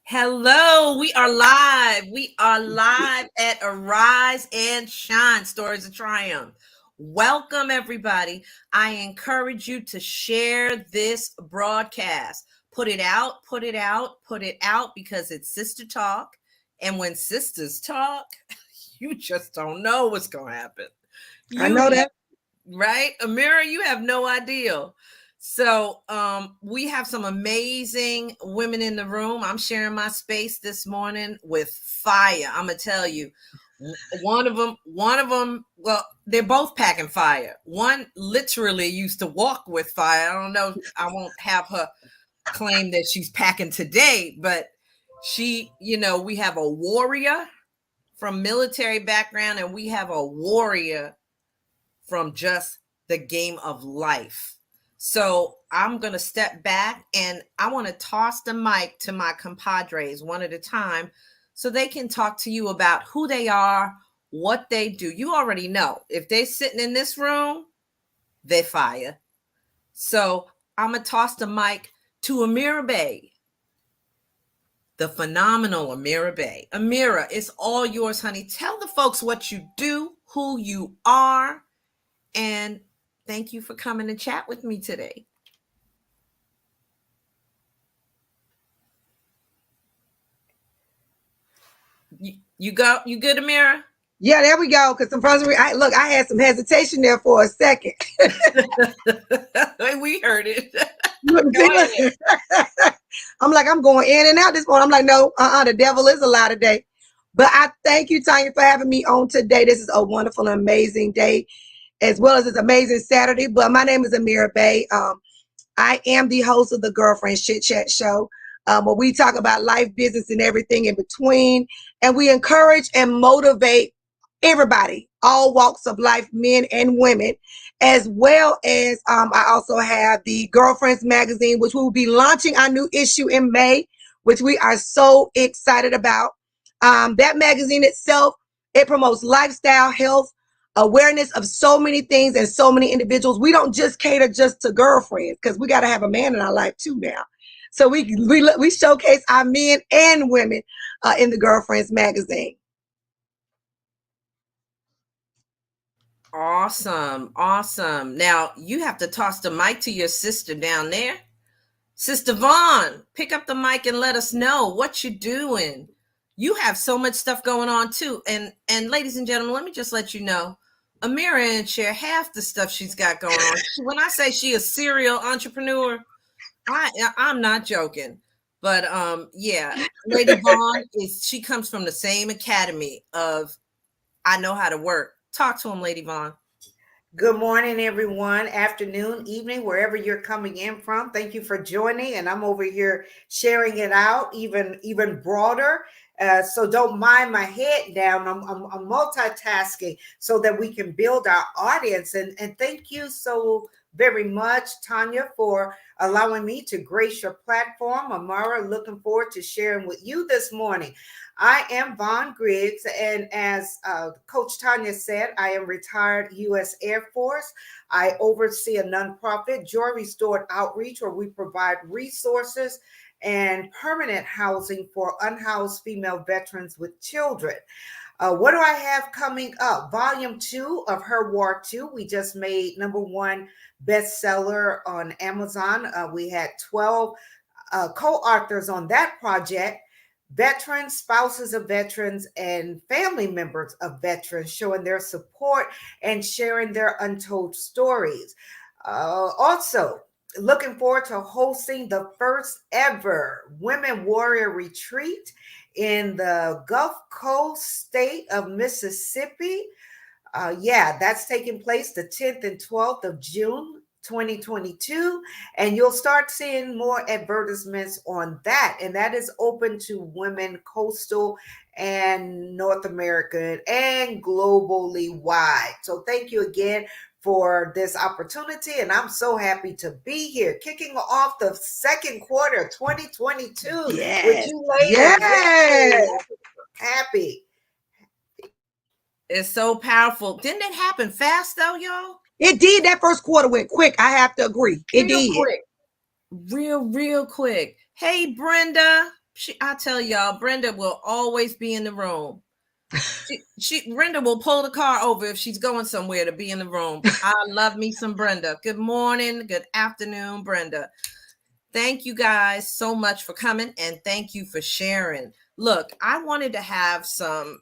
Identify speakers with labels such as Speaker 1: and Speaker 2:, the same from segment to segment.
Speaker 1: Hello, we are live. We are live at Arise and Shine Stories of Triumph. Welcome, everybody. I encourage you to share this broadcast. Put it out, put it out, put it out because it's sister talk. And when sisters talk, you just don't know what's going to happen.
Speaker 2: I know that.
Speaker 1: Right? Amurra, you have no idea. So we have some amazing women in the room. I'm sharing my space this morning with fire. I'm gonna tell you, one of them, well, they're both packing fire. One literally used to walk with fire. I don't know, I won't have her claim that she's packing today, but we have a warrior from military background, and we have a warrior from just the game of life. So I'm going to step back and I want to toss the mic to my compadres one at a time so they can talk to you about who they are, what they do. You already know. If they're sitting in this room, they fire. So I'm going to toss the mic to Amurra Bay, the phenomenal Amurra Bay. Amurra, it's all yours, honey. Tell the folks what you do, who you are, and thank you for coming to chat with me today. You good, Amurra?
Speaker 2: Yeah, there we go. Because I had some hesitation there for a second.
Speaker 1: We heard it.
Speaker 2: I'm like, I'm going in and out this morning. I'm like, no, the devil is a lie today. But I thank you, Tanya, for having me on today. This is a wonderful and amazing day, as well as it's amazing Saturday. But my name is Amurra Bay. I am the host of the Girlfriend Chit Chat Show, where we talk about life, business, and everything in between. And we encourage and motivate everybody, all walks of life, men and women, as well as I also have the Girlfriends magazine, which we will be launching our new issue in May, which we are so excited about. That magazine itself, it promotes lifestyle, health, awareness of so many things and so many individuals. We don't just cater just to girlfriends because we got to have a man in our life too now. So we showcase our men and women in the Girlfriends magazine.
Speaker 1: Awesome. Now you have to toss the mic to your sister down there. Sister Vaughn, pick up the mic and let us know what you're doing. You have so much stuff going on too. And ladies and gentlemen, let me just let you know, Amurra ain't share half the stuff she's got going on. When I say she a serial entrepreneur, I'm not joking. But yeah, Lady Vaughn she comes from the same academy of I know how to work. Talk to him, Lady Vaughn.
Speaker 3: Good morning, everyone. Afternoon, evening, wherever you're coming in from. Thank you for joining. And I'm over here sharing it out even broader. So don't mind my head down. I'm multitasking so that we can build our audience. And thank you so very much, Tanya, for allowing me to grace your platform. Amurra, looking forward to sharing with you this morning. I am Vaughn Griggs, and as Coach Tanya said, I am retired U.S. Air Force. I oversee a nonprofit, Joy Restored Outreach, where we provide resources and permanent housing for unhoused female veterans with children. What do I have coming up? Volume 2 of Her War 2. We just made #1 bestseller on Amazon. We had 12 co-authors on that project. Veterans, spouses of veterans, and family members of veterans showing their support and sharing their untold stories. Also, looking forward to hosting the first ever Women Warrior Retreat in the Gulf Coast state of Mississippi. That's taking place the 10th and 12th of June, 2022, and you'll start seeing more advertisements on that, and that is open to women coastal and North American and globally wide. So thank you again for this opportunity, and I'm so happy to be here kicking off the second quarter 2022
Speaker 2: Yes.
Speaker 3: with you ladies.
Speaker 2: Yes.
Speaker 3: Happy.
Speaker 1: It's so powerful. Didn't it happen fast though, y'all?
Speaker 2: It did. That first quarter went quick. I have to agree. It did.
Speaker 1: Quick. Real quick. Hey, Brenda. I tell y'all, Brenda will always be in the room. Brenda will pull the car over if she's going somewhere to be in the room. I love me some Brenda. Good morning, good afternoon, Brenda. Thank you guys so much for coming, and thank you for sharing. Look, I wanted to have some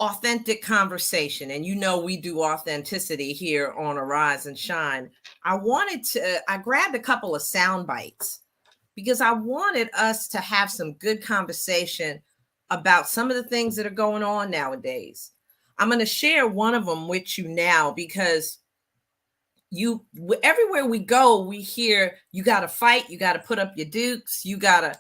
Speaker 1: authentic conversation, and you know we do authenticity here on Arise and Shine. I grabbed a couple of sound bites because I wanted us to have some good conversation about some of the things that are going on nowadays. I'm going to share one of them with you now because everywhere we go, we hear you got to fight, you got to put up your dukes, you got to,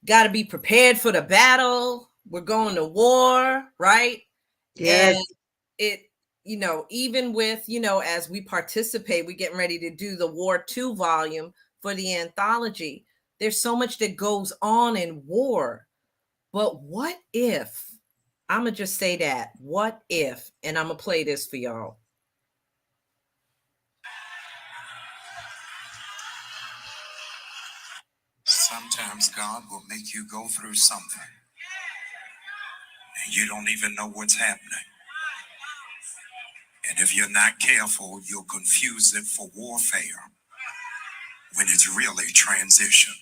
Speaker 1: got to be prepared for the battle. We're going to war, right?
Speaker 2: Yes.
Speaker 1: And it, even with, as we participate, we're getting ready to do the War 2 volume for the anthology. There's so much that goes on in war. But what if, I'm going to just say that, what if, and I'm going to play this for y'all.
Speaker 4: Sometimes God will make you go through something and you don't even know what's happening. And if you're not careful, you'll confuse it for warfare when it's really transition.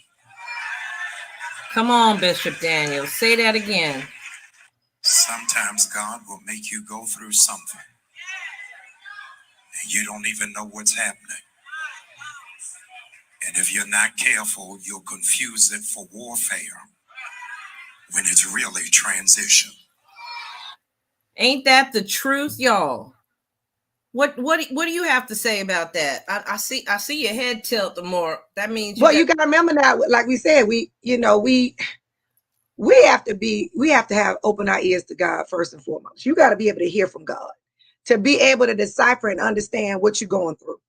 Speaker 1: Come on, Bishop Daniel, say that again.
Speaker 4: Sometimes God will make you go through something and you don't even know what's happening. And if you're not careful, you'll confuse it for warfare when it's really transition.
Speaker 1: Ain't that the truth, y'all? What do you have to say about that? I see your head tilt more. That means
Speaker 2: you got to remember now, like we said, we have to have open our ears to God first and foremost. You got to be able to hear from God to be able to decipher and understand what you're going through.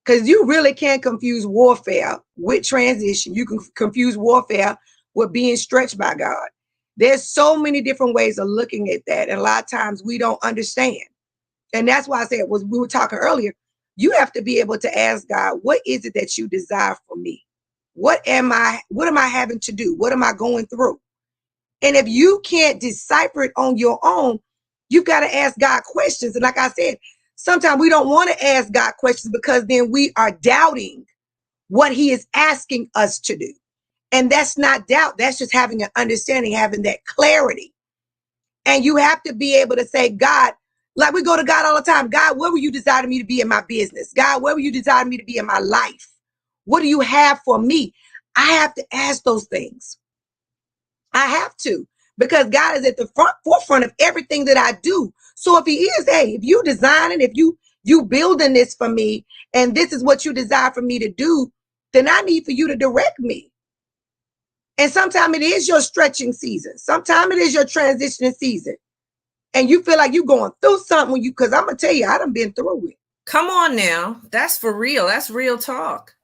Speaker 2: Because you really can't confuse warfare with transition. You can confuse warfare with being stretched by God. There's so many different ways of looking at that. And a lot of times we don't understand. And that's why I said, we were talking earlier, you have to be able to ask God, what is it that you desire from me? What am I having to do? What am I going through? And if you can't decipher it on your own, you've got to ask God questions. And like I said, sometimes we don't want to ask God questions because then we are doubting what he is asking us to do. And that's not doubt. That's just having an understanding, having that clarity. And you have to be able to say, God, like we go to God all the time. God, where will you desire me to be in my business? God, where will you desire me to be in my life? What do you have for me? I have to ask those things. I have to, because God is at the forefront of everything that I do. So if he is, hey, if you designing, if you building this for me, and this is what you desire for me to do, then I need for you to direct me. And sometimes it is your stretching season. Sometimes it is your transitioning season. And you feel like you're going through something because I'm going to tell you, I done been through it.
Speaker 1: Come on now. That's for real. That's real talk.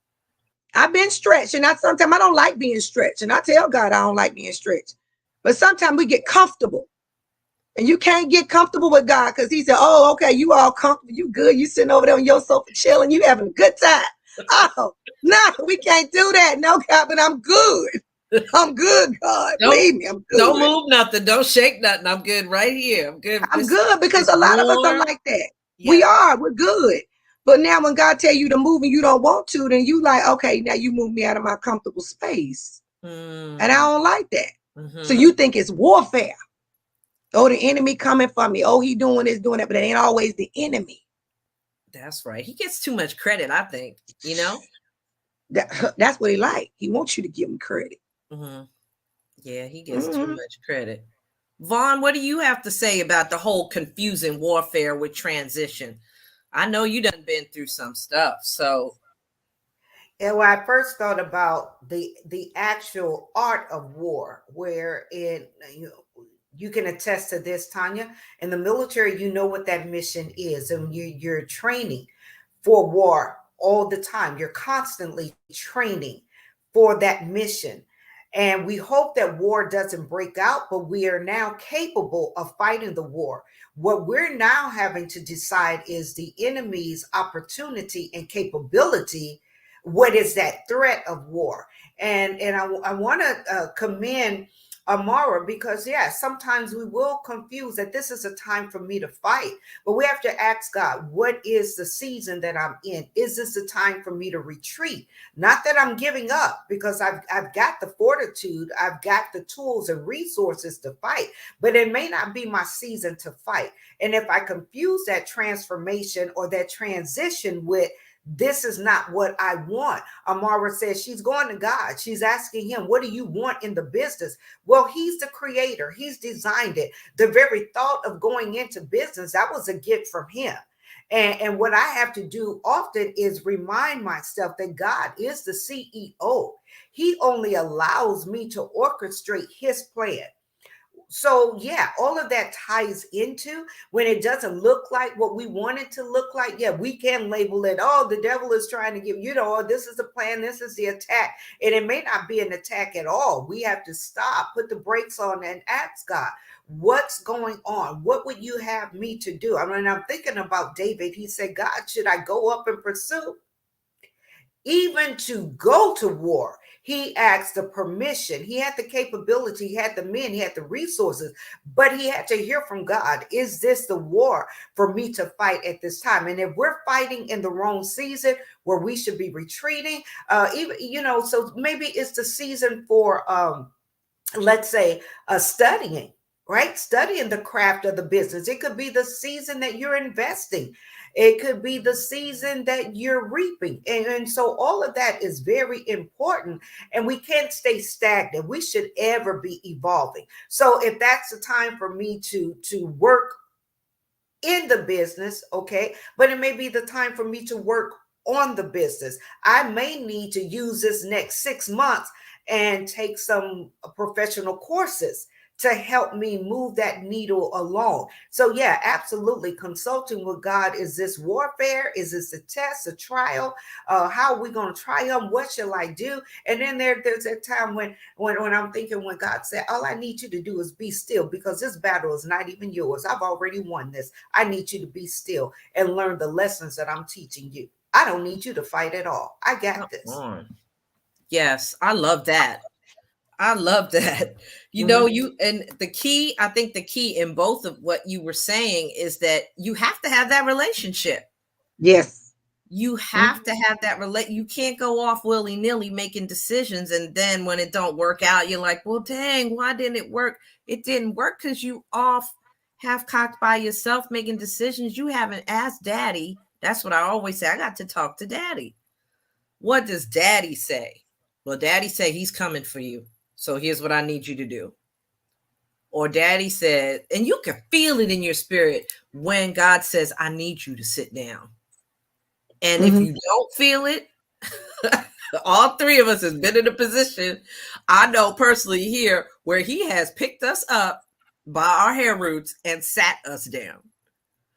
Speaker 2: I've been stretched, and sometimes I don't like being stretched. And I tell God I don't like being stretched. But sometimes we get comfortable. And you can't get comfortable with God because he said, oh, okay, you all comfortable. You good. You sitting over there on your sofa chilling. You having a good time. Oh, no, we can't do that. No, God, but I'm good. I'm good, God. Believe me, I'm good.
Speaker 1: Don't move nothing. Don't shake nothing. I'm good right here. I'm good.
Speaker 2: I'm good because a lot of us are like that. Yeah. We're good. But now when God tell you to move and you don't want to, then you like, okay, now you move me out of my comfortable space. And I don't like that. Mm-hmm. So you think it's warfare. Oh, the enemy coming for me. Oh, he doing this, doing that, but it ain't always the enemy.
Speaker 1: That's right. He gets too much credit, I think,
Speaker 2: That's what he like. He wants you to give him credit.
Speaker 1: Mm-hmm. Yeah, he gets too much credit. Vaughn, what do you have to say about the whole confusing warfare with transition? I know you done been through some stuff, so.
Speaker 3: And when I first thought about the actual art of war, where you can attest to this, Tanya, in the military, you know what that mission is, and you're training for war all the time. You're constantly training for that mission. And we hope that war doesn't break out, but we are now capable of fighting the war. What we're now having to decide is the enemy's opportunity and capability what is that threat of war. And I want to commend Amurra, because sometimes we will confuse that this is a time for me to fight, but we have to ask God, what is the season that I'm in? Is this a time for me to retreat? Not that I'm giving up, because I've got the fortitude, I've got the tools and resources to fight, but it may not be my season to fight. And if I confuse that transformation or that transition with, this is not what I want. Amurra says she's going to God. She's asking him, what do you want in the business? Well, he's the creator. He's designed it. The very thought of going into business, that was a gift from him. And what I have to do often is remind myself that God is the CEO. He only allows me to orchestrate his plan. So all of that ties into when it doesn't look like what we want it to look like. We can label it, oh, the devil is trying to give, oh, this is the plan, this is the attack. And it may not be an attack at all. We have to stop, put the brakes on, and ask God, what's going on? What would you have me to do? I mean, I'm thinking about David. He said, God, should I go up and pursue? Even to go to war, he asked the permission. He had the capability, he had the men, he had the resources, but he had to hear from God. Is this the war for me to fight at this time? And if we're fighting in the wrong season where we should be retreating, so maybe it's the season for, let's say, studying, right? Studying the craft of the business. It could be the season that you're investing. It could be the season that you're reaping. And so all of that is very important. And we can't stay stagnant. We should ever be evolving. So if that's the time for me to work in the business, okay, but it may be the time for me to work on the business. I may need to use this next 6 months and take some professional courses to help me move that needle along. So absolutely. Consulting with God. Is this warfare? Is this a test, a trial? How are we going to triumph? What shall I do? And then there's that time when I'm thinking, when God said, all I need you to do is be still, because this battle is not even yours. I've already won this. I need you to be still and learn the lessons that I'm teaching you. I don't need you to fight at all. I got this.
Speaker 1: Yes, I love that. I love that. And I think the key in both of what you were saying is that you have to have that relationship.
Speaker 2: Yes.
Speaker 1: You have to have that you can't go off willy-nilly making decisions, and then when it don't work out, you're like, well, dang, why didn't it work? It didn't work because you off half-cocked by yourself making decisions. You haven't asked Daddy. That's what I always say. I got to talk to Daddy. What does Daddy say? Well, Daddy say he's coming for you. So here's what I need you to do. Or Daddy said, and you can feel it in your spirit when God says, I need you to sit down. And if you don't feel it, all three of us has been in a position, I know personally here, where he has picked us up by our hair roots and sat us down.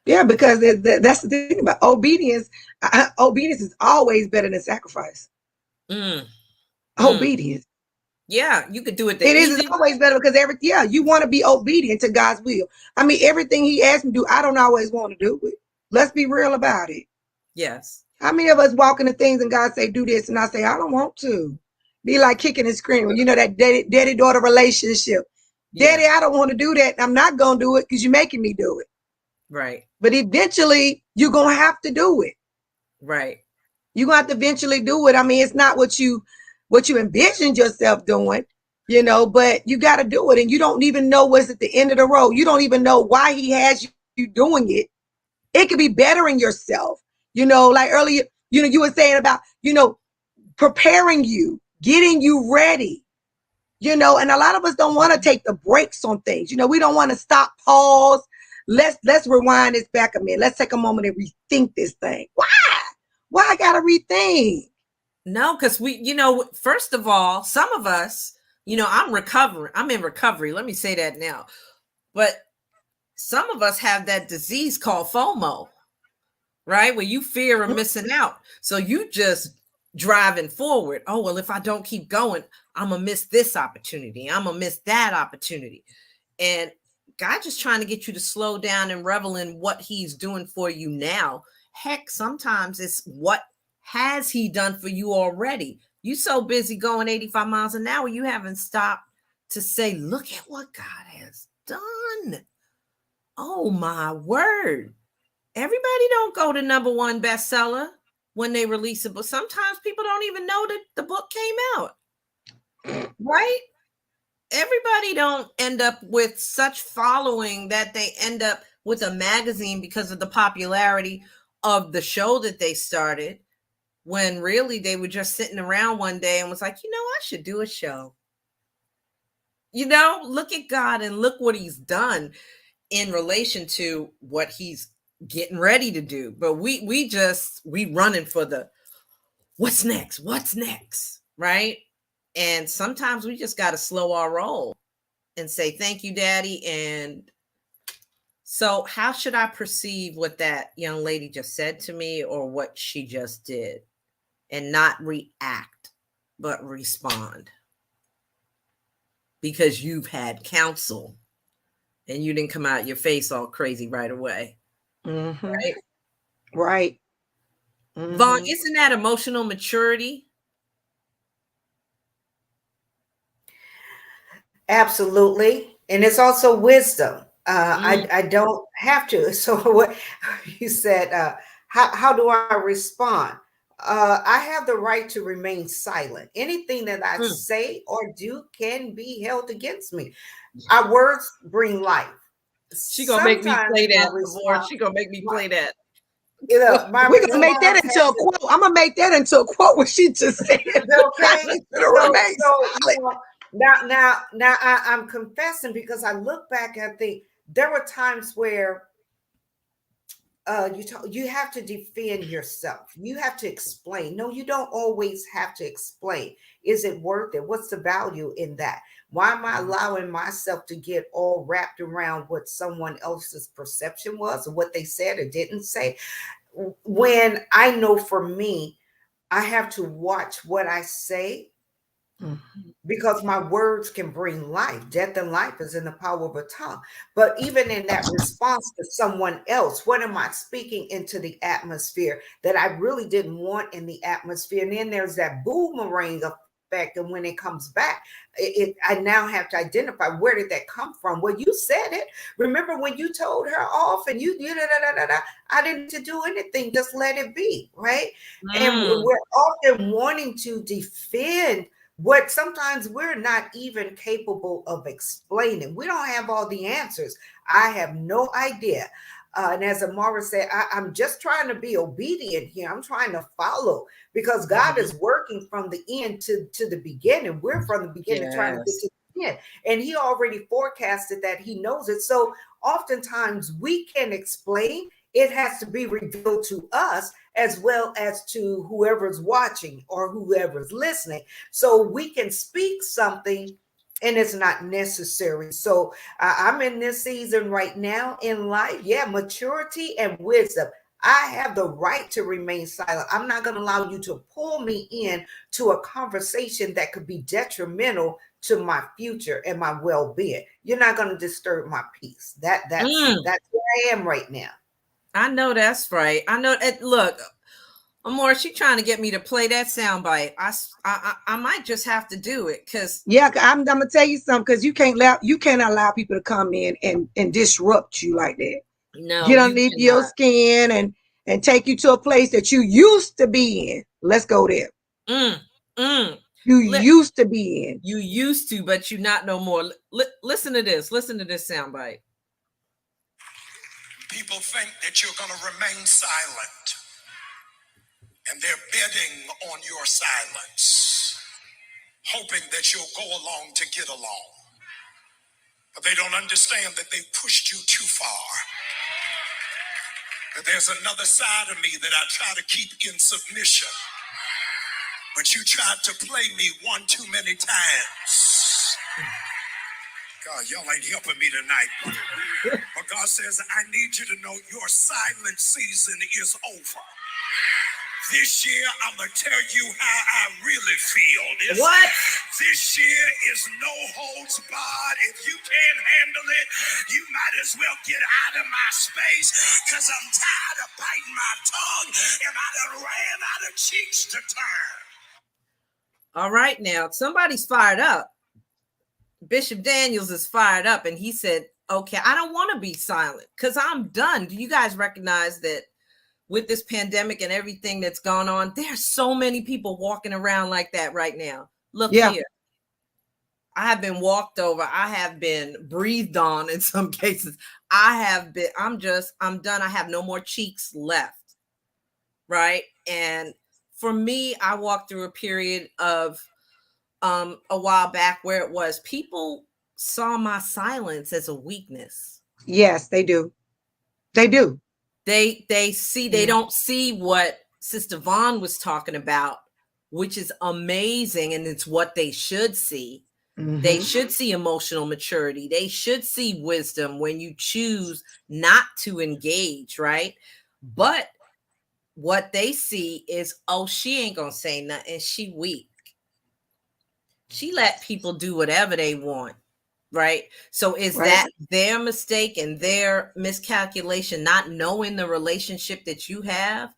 Speaker 2: Yeah, because that's the thing about obedience. Obedience is always better than sacrifice. Obedience.
Speaker 1: Yeah, you could do it.
Speaker 2: It's always better because you want to be obedient to God's will. I mean, everything he asked me to do, I don't always want to do it. Let's be real about it.
Speaker 1: Yes.
Speaker 2: How many of us walk into things and God say, do this, and I say, I don't want to. Be like kicking and screaming. That daddy-daughter relationship. Yeah. Daddy, I don't want to do that. I'm not going to do it because you're making me do it.
Speaker 1: Right.
Speaker 2: But eventually, you're going to have to do it.
Speaker 1: Right.
Speaker 2: You're going to have to eventually do it. I mean, it's not what you envisioned yourself doing, but you got to do it. And you don't even know what's at the end of the road. You don't even know why he has you doing it. It could be bettering yourself. Like earlier, you were saying about, preparing you, getting you ready, and a lot of us don't want to take the brakes on things. We don't want to stop, pause. Let's rewind this back a minute. Let's take a moment and rethink this thing. Why I got to rethink?
Speaker 1: No, because first of all, some of us, I'm in recovery. Let me say that now. But some of us have that disease called FOMO, right? Where you fear of missing out. So you just driving forward. Oh, well, if I don't keep going, I'm going to miss this opportunity. I'm going to miss that opportunity. And God just trying to get you to slow down and revel in what he's doing for you now. Heck, sometimes it's what has he done for you already? You so busy going 85 miles an hour, you haven't stopped to say, look at what God has done. Oh my word. Everybody don't go to #1 bestseller when they release a book. Sometimes people don't even know that the book came out. Right? Everybody don't end up with such following that they end up with a magazine because of the popularity of the show that they started, when really they were just sitting around one day and was like, I should do a show. Look at God and look what he's done in relation to what he's getting ready to do. But we running for the what's next, right? And sometimes we just got to slow our roll and say, thank you, Daddy. And so how should I perceive what that young lady just said to me or what she just did? And not react, but respond. Because you've had counsel and you didn't come out your face all crazy right away.
Speaker 2: Mm-hmm.
Speaker 1: Right?
Speaker 2: Right. Mm-hmm.
Speaker 1: Vaughn, isn't that emotional maturity?
Speaker 3: Absolutely. And it's also wisdom. I don't have to. So what you said, how do I respond? I have the right to remain silent. Anything that I say or do can be held against me. Our words bring life.
Speaker 1: She gonna make me play that. She gonna make me play that.
Speaker 3: We're
Speaker 2: gonna make that into a quote. I'm gonna make that into a quote what she just said.
Speaker 3: Okay. Now I'm confessing, because I look back and think there were times where you have to defend yourself. You have to explain. No, you don't always have to explain. Is it worth it? What's the value in that? Why am I allowing myself to get all wrapped around what someone else's perception was, or what they said or didn't say, when I know for me, I have to watch what I say, because my words can bring life. Death and life is in the power of a tongue. But even in that response to someone else, what am I speaking into the atmosphere that I really didn't want in the atmosphere? And then there's that boomerang effect. And when it comes back, I now have to identify, where did that come from? Well, you said it. Remember when you told her off and I didn't do anything, just let it be, right? And we're often wanting to defend what sometimes we're not even capable of explaining. We don't have all the answers. I have no idea. And as Amurra said, I'm just trying to be obedient here. I'm trying to follow, because God is working from the end to the beginning. We're from the beginning trying to get to the end. And he already forecasted that. He knows it. So oftentimes we can explain. It has to be revealed to us as well as to whoever's watching or whoever's listening. So we can speak something and it's not necessary. So I'm in this season right now in life. Yeah, maturity and wisdom. I have the right to remain silent. I'm not going to allow you to pull me in to a conversation that could be detrimental to my future and my well-being. You're not going to disturb my peace. That's where I am right now.
Speaker 1: I know that's right. I know it. Look, Amurra, she trying to get me to play that soundbite. I might just have to do it, because
Speaker 2: I'm gonna tell you something, because you can't allow people to come in and disrupt you like that.
Speaker 1: No,
Speaker 2: get underneath your skin and take you to a place that you used to be in. Let's go there. You used to be in.
Speaker 1: You used to, but you not no more. Listen to this. Listen to this soundbite.
Speaker 4: People think that you're going to remain silent, and they're betting on your silence, hoping that you'll go along to get along. But they don't understand that they pushed you too far. That there's another side of me that I try to keep in submission, but you tried to play me one too many times. God, y'all ain't helping me tonight. But God says, I need you to know your silent season is over. This year, I'm going to tell you how I really feel.
Speaker 1: What?
Speaker 4: This year is no holds barred. If you can't handle it, you might as well get out of my space, because I'm tired of biting my tongue and I done ran out of cheeks to turn.
Speaker 1: All right, now somebody's fired up. Bishop Daniels is fired up, and he said, okay, I don't want to be silent because I'm done. Do you guys recognize that with this pandemic and everything that's gone on, there's so many people walking around like that right now? Look here. I have been walked over. I have been breathed on in some cases. I'm done. I have no more cheeks left. Right. And for me, I walked through a period of a while back where it was people saw my silence as a weakness.
Speaker 2: Yes, they do. They do.
Speaker 1: They don't see what Sister Vaughn was talking about, which is amazing. And it's what they should see. Mm-hmm. They should see emotional maturity. They should see wisdom when you choose not to engage, right? But what they see is, oh, she ain't gonna say nothing. She weak. She let people do whatever they want, right? So is that their mistake and their miscalculation, not knowing the relationship that you have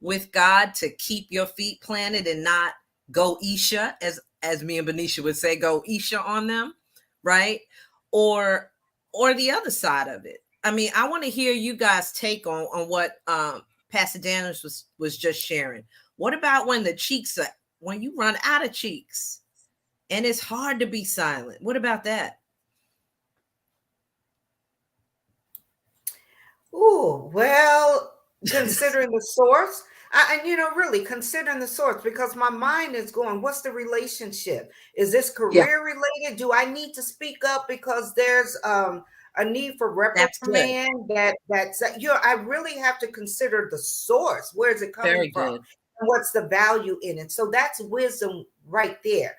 Speaker 1: with God to keep your feet planted and not go Isha, as me and Benicia would say, go Isha on them, right? Or the other side of it. I mean, I want to hear you guys take on what Pastor Daniels was just sharing. What about when you run out of cheeks and it's hard to be silent? What about that?
Speaker 3: Oh, well, considering the source, really considering the source, because my mind is going, what's the relationship? Is this career related? Do I need to speak up because there's a need for reprimand? I really have to consider the source. Where is it coming from? And what's the value in it? So that's wisdom right there.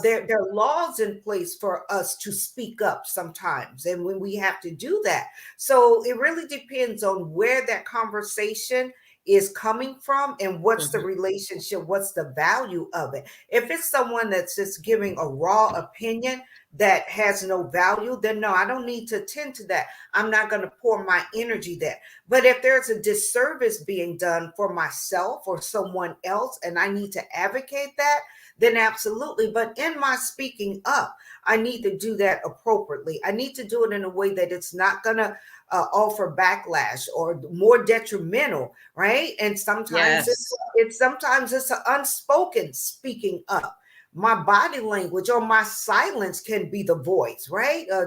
Speaker 3: There are laws in place for us to speak up sometimes, and when we have to do that. So it really depends on where that conversation is coming from and what's the relationship, what's the value of it. If it's someone that's just giving a raw opinion that has no value, then no, I don't need to attend to that. I'm not going to pour my energy there. But if there's a disservice being done for myself or someone else, and I need to advocate that, then absolutely. But in my speaking up, I need to do that appropriately. I need to do it in a way that it's not going to offer backlash or more detrimental, right? And sometimes it's an unspoken speaking up. My body language or my silence can be the voice, right? I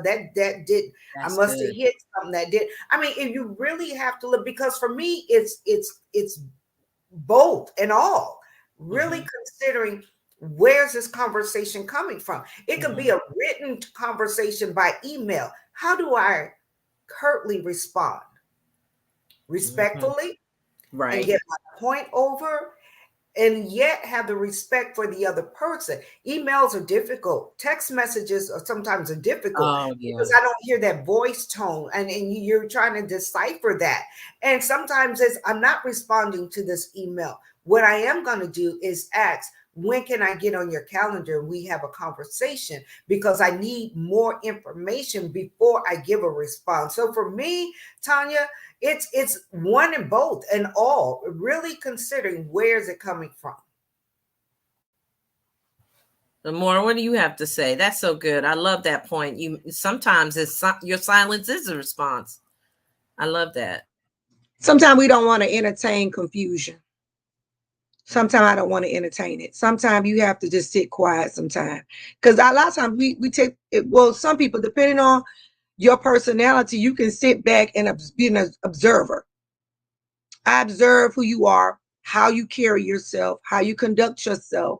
Speaker 3: must have hit something that did. I mean, if you really have to look, because for me, it's both and all. Really considering, where's this conversation coming from? It could be a written conversation by email. How do I curtly respond? Respectfully, and get my point over, and yet have the respect for the other person. Emails are difficult. Text messages are sometimes difficult because I don't hear that voice tone, and you're trying to decipher that. And sometimes I'm not responding to this email. What I am going to do is ask, when can I get on your calendar and we have a conversation? Because I need more information before I give a response. So for me, Tanya, it's one and both and all, really considering where is it coming from.
Speaker 1: Amurra, what do you have to say? That's so good. I love that point. Sometimes your silence is a response. I love that.
Speaker 2: Sometimes we don't want to entertain confusion. Sometimes I don't want to entertain it. Sometimes you have to just sit quiet sometimes. Because a lot of times we take it. Well, some people, depending on your personality, you can sit back and be an observer. I observe who you are, how you carry yourself, how you conduct yourself.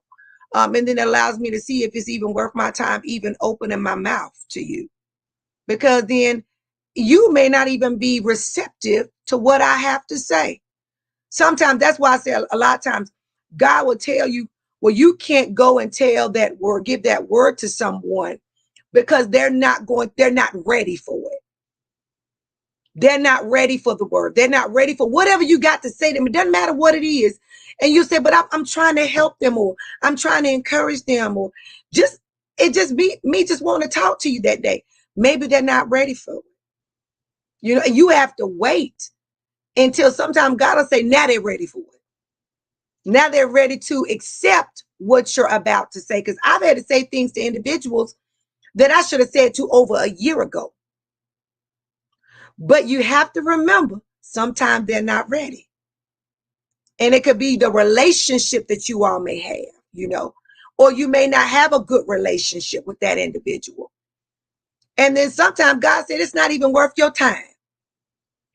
Speaker 2: And then it allows me to see if it's even worth my time even opening my mouth to you. Because then you may not even be receptive to what I have to say. Sometimes that's why I say a lot of times God will tell you, well, you can't go and tell that word, give that word to someone because they're not ready for it. They're not ready for the word. They're not ready for whatever you got to say to them. It doesn't matter what it is. And you say, but I'm trying to help them, or I'm trying to encourage them, or it just me just want to talk to you that day. Maybe they're not ready for it. You know, and you have to wait until sometime God will say, now they're ready for it. Now they're ready to accept what you're about to say. Because I've had to say things to individuals that I should have said to over a year ago. But you have to remember, sometimes they're not ready. And it could be the relationship that you all may have, you know, or you may not have a good relationship with that individual. And then sometimes God said, it's not even worth your time.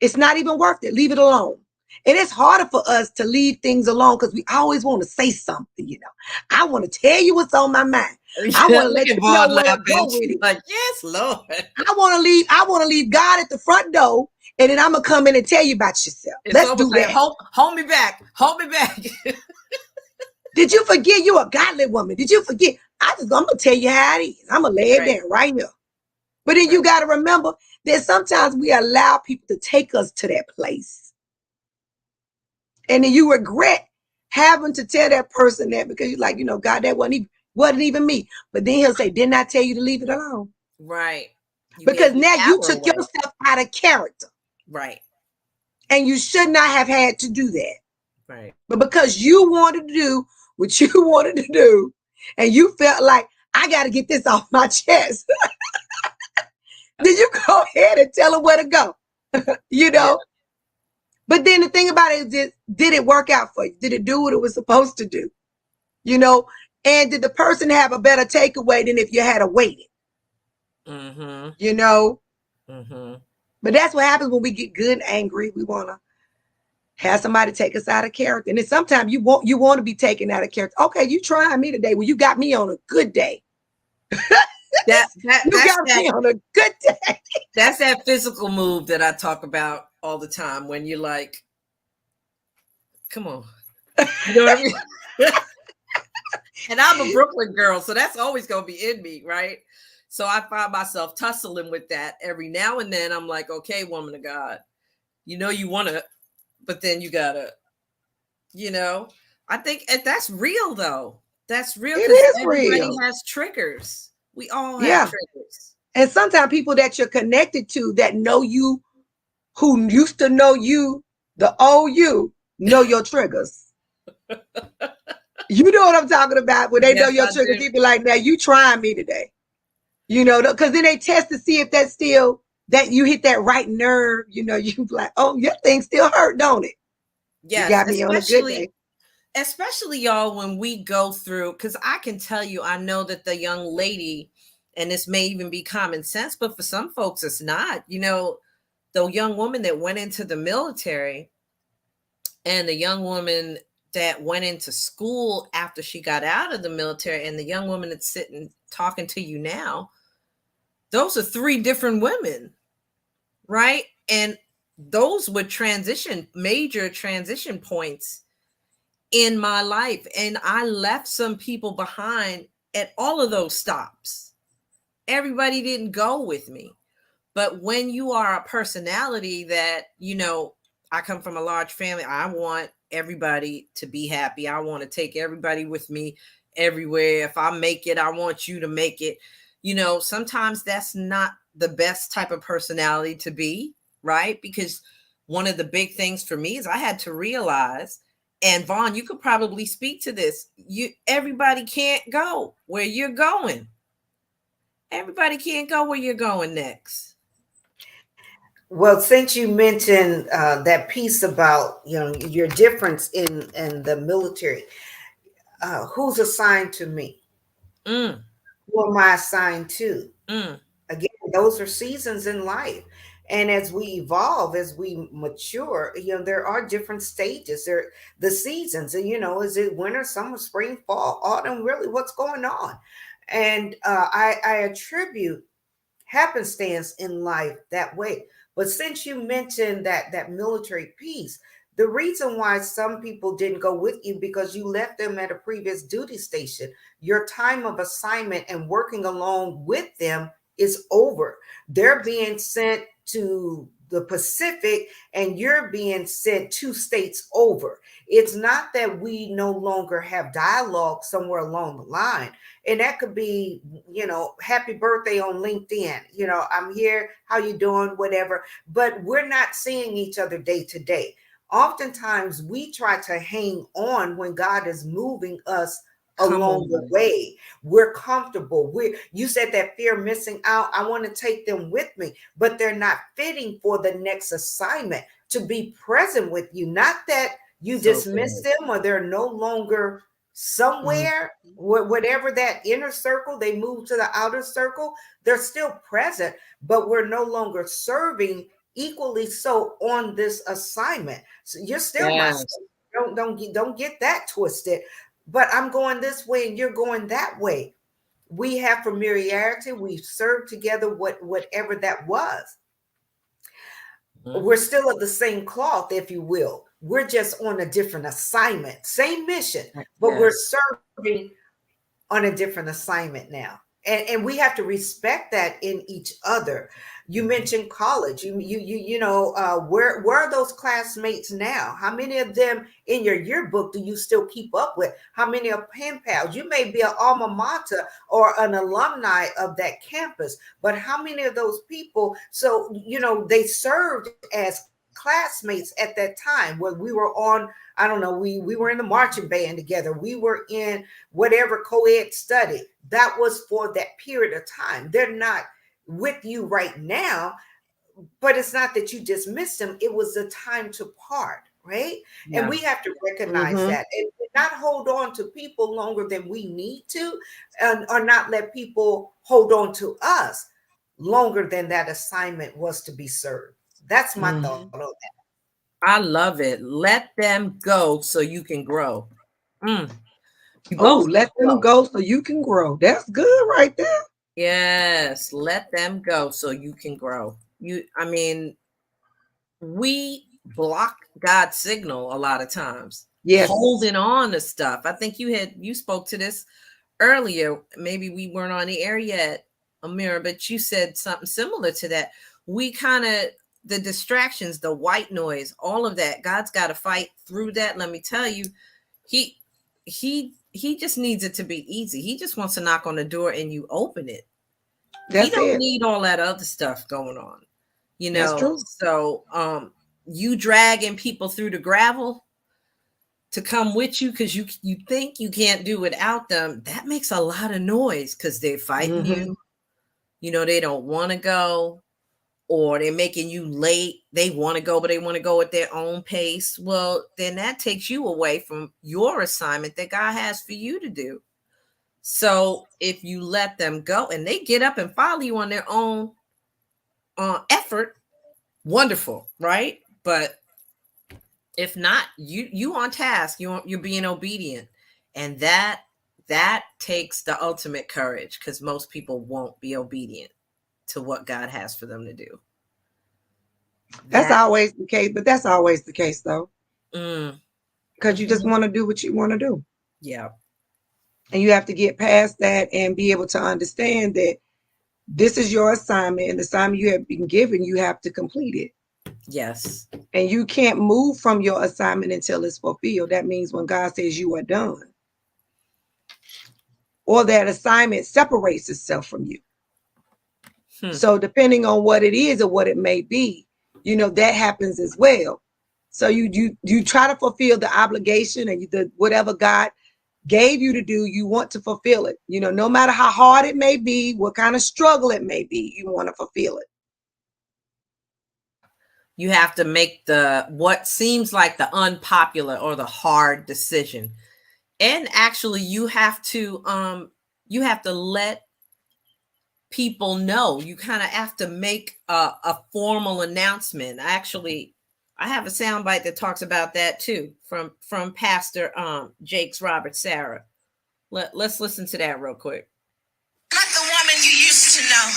Speaker 2: It's not even worth it. Leave it alone. And it's harder for us to leave things alone because we always want to say something, you know. I want to tell you what's on my mind. I want to let you know where to go with it.
Speaker 1: Like, yes, Lord.
Speaker 2: I want to leave God at the front door, and then I'm going to come in and tell you about yourself. Let's do that.
Speaker 1: Hold me back. Hold me back.
Speaker 2: Did you forget you a godly woman? Did you forget? I'm going to tell you how it is. I'm going to lay it down right here. But then you got to remember that sometimes we allow people to take us to that place. And then you regret having to tell that person that because you're like, you know, God, that wasn't even me. But then he'll say, didn't I tell you to leave it alone?
Speaker 1: Right.
Speaker 2: Because now you took yourself out of character.
Speaker 1: Right.
Speaker 2: And you should not have had to do that.
Speaker 1: Right.
Speaker 2: But because you wanted to do what you wanted to do, and you felt like, I got to get this off my chest. Did you go ahead and tell them where to go? You know? Yeah. But then the thing about it is, did it work out for you? Did it do what it was supposed to do? You know? And did the person have a better takeaway than if you had waited?
Speaker 1: Mm-hmm.
Speaker 2: You know?
Speaker 1: Mm-hmm.
Speaker 2: But that's what happens when we get good and angry. We want to have somebody take us out of character. And then sometimes you want to be taken out of character. Okay, you trying me today. Well, you got me on a good day. You got me on a good day.
Speaker 1: That's that physical move that I talk about all the time when you're like, come on. You know what I mean? And I'm a Brooklyn girl, so that's always going to be in me, right? So I find myself tussling with that every now and then. I'm like, okay, woman of God, you know you want to, but then you got to, you know. I think that's real, though. That's real.
Speaker 2: It is
Speaker 1: everybody
Speaker 2: real.
Speaker 1: has triggers. We all have triggers.
Speaker 2: And sometimes people that you're connected to that know you, who used to know you, the old you, know your triggers. You know what I'm talking about? When they know your triggers, they be like, now you trying me today. You know, because then they test to see if that's still, that you hit that right nerve. You know, you be like, oh, your thing still hurt, don't it?
Speaker 1: Yes,
Speaker 2: you got me on a good day.
Speaker 1: Especially, y'all, when we go through, because I can tell you, I know that the young lady, and this may even be common sense, but for some folks, it's not. You know, the young woman that went into the military and the young woman that went into school after she got out of the military and the young woman that's sitting talking to you now, those are three different women, right? And those were major transition points in my life. And I left some people behind at all of those stops. Everybody didn't go with me. But when you are a personality that, you know, I come from a large family, I want everybody to be happy. I want to take everybody with me everywhere. If I make it, I want you to make it. You know, sometimes that's not the best type of personality to be, right? Because one of the big things for me is I had to realize, and Vaughn, you could probably speak to this. Everybody can't go where you're going. Everybody can't go where you're going next.
Speaker 3: Well, since you mentioned that piece about, you know, your difference in the military, who's assigned to me? Who am I assigned to? Again, those are seasons in life. And as we evolve, as we mature, you know, there are different stages. There, the seasons, and you know, is it winter, summer, spring, fall, autumn? Really, what's going on? And I attribute happenstance in life that way. But since you mentioned that military piece, the reason why some people didn't go with you because you left them at a previous duty station. Your time of assignment and working along with them is over. They're being sent to the Pacific and you're being sent 2 states over. It's not that we no longer have dialogue somewhere along the line. And that could be, happy birthday on LinkedIn. I'm here, how you doing, whatever. But we're not seeing each other day to day. Oftentimes we try to hang on when God is moving us along the way. We're comfortable. You said that fear of missing out. I want to take them with me, but they're not fitting for the next assignment to be present with you. Not that you dismiss them or they're no longer somewhere, whatever that inner circle, they move to the outer circle, they're still present, but we're no longer serving equally so on this assignment. So you're still my son. Don't get that twisted. But I'm going this way and you're going that way. We have familiarity. We've served together, whatever that was. We're still of the same cloth, if you will. We're just on a different assignment, same mission, but we're serving on a different assignment now. And we have to respect that in each other. You mentioned college. Where are those classmates now? How many of them in your yearbook do you still keep up with? How many are pen pals? You may be an alma mater or an alumni of that campus, but how many of those people? So, they served as classmates at that time when we were on, I don't know, we were in the marching band together. We were in whatever co-ed study. That was for that period of time. They're not with you right now, but it's not that you dismissed them. It was the time to part, right? Yeah. And we have to recognize that and not hold on to people longer than we need to, or not let people hold on to us longer than that assignment was to be served. That's my thought on that.
Speaker 1: I love it. Let them go so you can grow.
Speaker 2: Let them go so you can grow. That's good right there.
Speaker 1: Yes, let them go so you can grow. We block God's signal a lot of times. Yes. Holding on to stuff. I think you spoke to this earlier. Maybe we weren't on the air yet, Amurra, but you said something similar to that. We kind of, the distractions, the white noise, all of that, God's got to fight through that. Let me tell you, he just needs it to be easy. He just wants to knock on the door and you open it. He don't need all that other stuff going on, That's true. So you dragging people through the gravel to come with you because you think you can't do without them. That makes a lot of noise because they're fighting you. They don't want to go, or they're making you late. They want to go, but they want to go at their own pace. Well, then that takes you away from your assignment that God has for you to do. So if you let them go and they get up and follow you on their own effort, wonderful, right? But if not, you on task, you're being obedient, and that takes the ultimate courage, because most people won't be obedient to what God has for them to do.
Speaker 2: That's always the case, but that's always the case though. Because you just want to do what you want to do.
Speaker 1: Yeah.
Speaker 2: And you have to get past that and be able to understand that this is your assignment, and the assignment you have been given, you have to complete it.
Speaker 1: Yes.
Speaker 2: And you can't move from your assignment until it's fulfilled. That means when God says you are done, or that assignment separates itself from you. So depending on what it is or what it may be, that happens as well. So you try to fulfill the obligation and whatever God gave you to do, you want to fulfill it. No matter how hard it may be, what kind of struggle it may be, you want to fulfill it.
Speaker 1: You have to make what seems like the unpopular or the hard decision. And actually you have to let people know. You kind of have to make a formal announcement. Actually, I have a soundbite that talks about that too, from Pastor Jakes Robert Sarah. Let's listen to that real quick.
Speaker 4: Not the woman you used to know.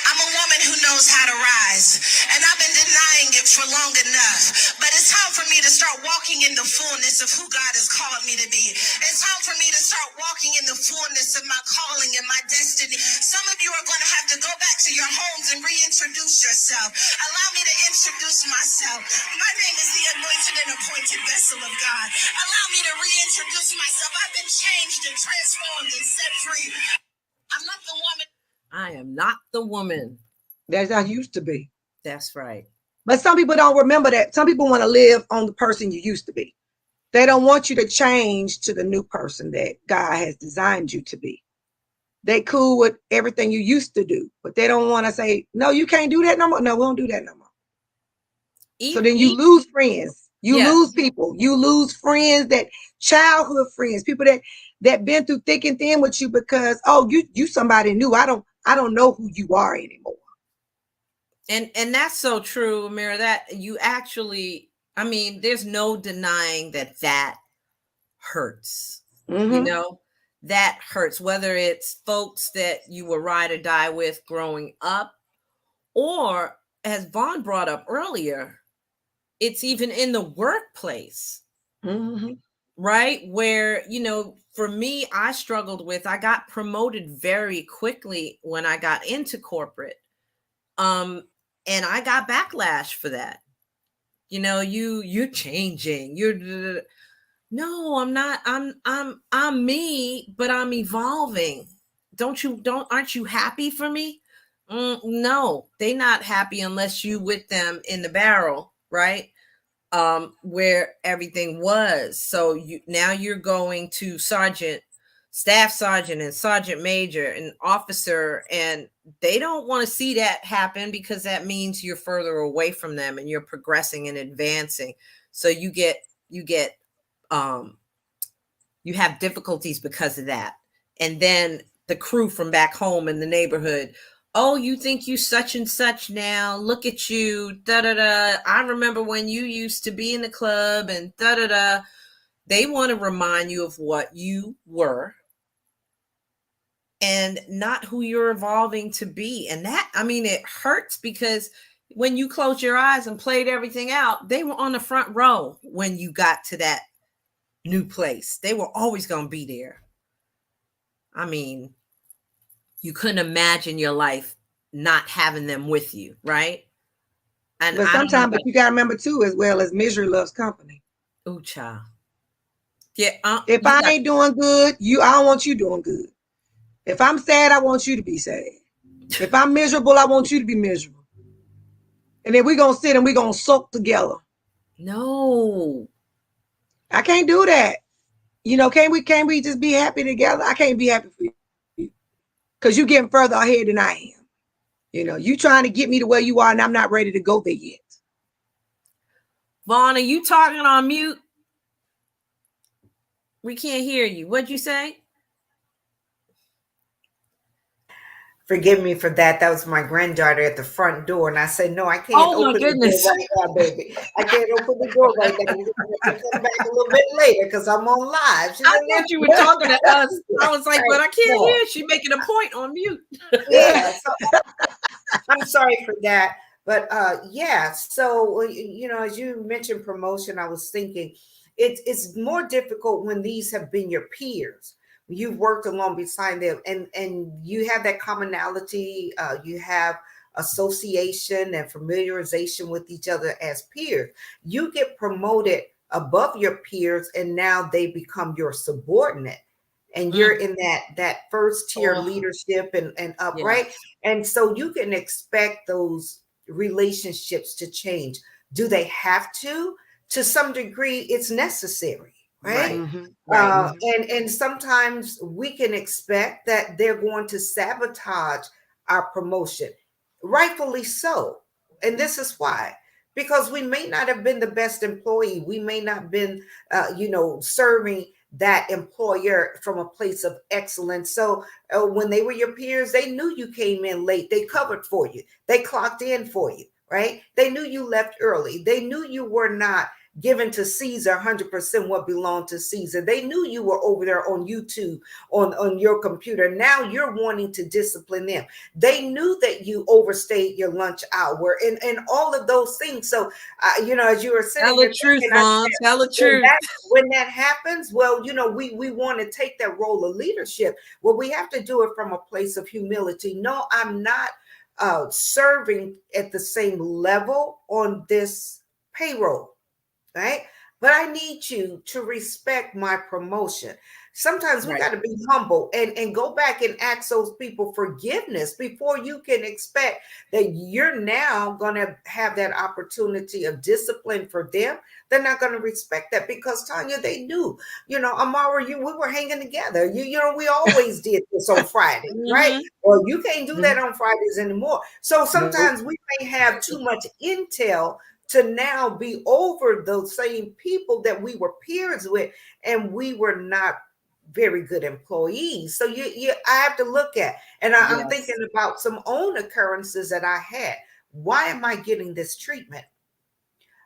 Speaker 4: I'm a woman who knows how to rise, and I've been denying it for long enough. But it's time for me to start walking in the fullness of who God has called me to be. It's time for me to start walking in the fullness of my calling and my destiny. Some of you are going to have to go back to your homes and reintroduce yourself. Allow me to reintroduce myself. My name is the anointed and appointed vessel of God. Allow me to reintroduce myself. I've been changed and transformed and set free. I'm not the woman.
Speaker 1: I am not the woman.
Speaker 2: That's how I used to be.
Speaker 1: That's right.
Speaker 2: But some people don't remember that. Some people want to live on the person you used to be. They don't want you to change to the new person that God has designed you to be. They cool with everything you used to do, but they don't want to say, no, you can't do that no more. No, we don't do that no more. So then you lose friends. You lose people. You lose friends, that childhood friends, people that been through thick and thin with you because, oh, you somebody new. I don't know who you are anymore.
Speaker 1: And that's so true, Amurra, that you actually, I mean, there's no denying that hurts. You know, that hurts, whether it's folks that you were ride or die with growing up, or as Vaughn brought up earlier, it's even in the workplace, right? Where, you know, for me, I got promoted very quickly when I got into corporate. And I got backlash for that. You know, you're changing. No, I'm not. I'm me, but I'm evolving. Aren't you happy for me? No, they not happy unless you with them in the barrel, right? Where everything was. So now you're going to sergeant, staff sergeant, and sergeant major, and officer, and they don't want to see that happen because that means you're further away from them and you're progressing and advancing. So you have difficulties because of that. And then the crew from back home in the neighborhood, oh, you think you such and such now, look at you, da-da-da. I remember when you used to be in the club and da-da-da. They want to remind you of what you were and not who you're evolving to be. And that, I mean, it hurts because when you close your eyes and played everything out, they were on the front row when you got to that new place. They were always going to be there. I mean, you couldn't imagine your life not having them with you, right? And
Speaker 2: but sometimes, but you got to remember too, as well, as misery loves company.
Speaker 1: Ooh, child. Yeah.
Speaker 2: If I ain't doing good, I don't want you doing good. If I'm sad, I want you to be sad. If I'm miserable, I want you to be miserable. And then we're going to sit and we're going to sulk together.
Speaker 1: No.
Speaker 2: I can't do that. You know, can't we just be happy together? I can't be happy for you because you're getting further ahead than I am. You know, you trying to get me to where you are and I'm not ready to go there yet.
Speaker 1: Vaughn, are you talking on mute? We can't hear you. What'd you say?
Speaker 3: Forgive me for that. That was my granddaughter at the front door. And I said, no, I can't open the door right now, baby. I can't open the door right now. I'm come back a little bit later because I'm on live.
Speaker 1: I thought you were talking to us. I was like, but I can't hear. She's making a point on mute.
Speaker 3: Yeah. So, I'm sorry for that. But yeah, so, you know, as you mentioned promotion, I was thinking it's more difficult when these have been your peers. You've worked along beside them and you have that commonality, you have association and familiarization with each other as peers. You get promoted above your peers and now they become your subordinate and you're in that first tier leadership and up, right? And so you can expect those relationships to change. Do they have to? To some degree, it's necessary. Right. And sometimes we can expect that they're going to sabotage our promotion, rightfully so. And this is why, because we may not have been the best employee. We may not have been, serving that employer from a place of excellence. So when they were your peers, they knew you came in late. They covered for you. They clocked in for you. Right. They knew you left early. They knew you were not given to Caesar 100% what belonged to Caesar. They knew you were over there on YouTube, on your computer. Now you're wanting to discipline them. They knew that you overstayed your lunch hour and all of those things. So, as you were saying,
Speaker 1: tell the truth, Mom. Tell the truth.
Speaker 3: When that happens, well, we want to take that role of leadership. Well, we have to do it from a place of humility. No, I'm not serving at the same level on this payroll, right? But I need you to respect my promotion. Sometimes we
Speaker 1: Right.
Speaker 3: got to be humble and go back and ask those people forgiveness before you can expect that you're now going to have that opportunity of discipline for them. They're not going to respect that because Tanya, they knew, Amara, we were hanging together. We always did this on Friday, right? Well, you can't do that on Fridays anymore. So sometimes we may have too much intel to now be over those same people that we were peers with, and we were not very good employees. So I have to look at, and I'm
Speaker 1: Yes.
Speaker 3: thinking about some own occurrences that I had. Why am I getting this treatment?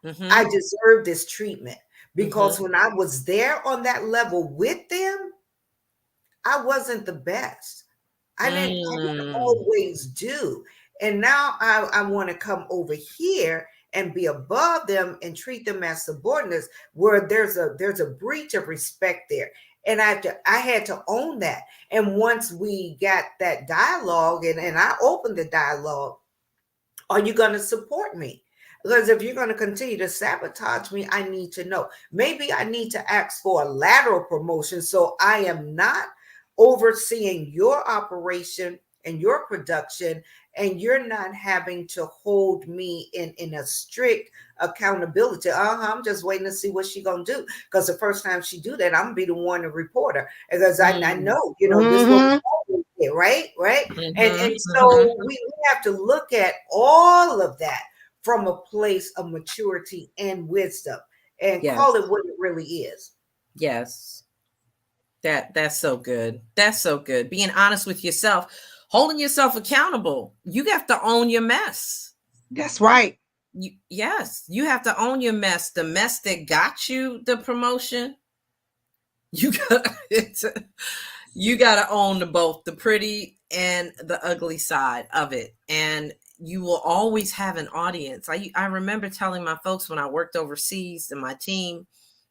Speaker 3: I deserve this treatment because when I was there on that level with them, I wasn't the best. I didn't always do. And now I want to come over here and be above them and treat them as subordinates where there's a breach of respect there. And I had to own that. And once we got that dialogue and I opened the dialogue, are you going to support me? Because if you're going to continue to sabotage me, I need to know. Maybe I need to ask for a lateral promotion so I am not overseeing your operation and your production, and you're not having to hold me in a strict accountability. I'm just waiting to see what she's gonna do, because the first time she do that, I'm gonna be the one to report her, because I know, this will right. And so we have to look at all of that from a place of maturity and wisdom and call it what it really is.
Speaker 1: Yes. That's so good. That's so good. Being honest with yourself, holding yourself accountable. You have to own your mess.
Speaker 2: That's right.
Speaker 1: Yes, you have to own your mess. The mess that got you the promotion. You got to own both the pretty and the ugly side of it. And you will always have an audience. I remember telling my folks when I worked overseas and my team,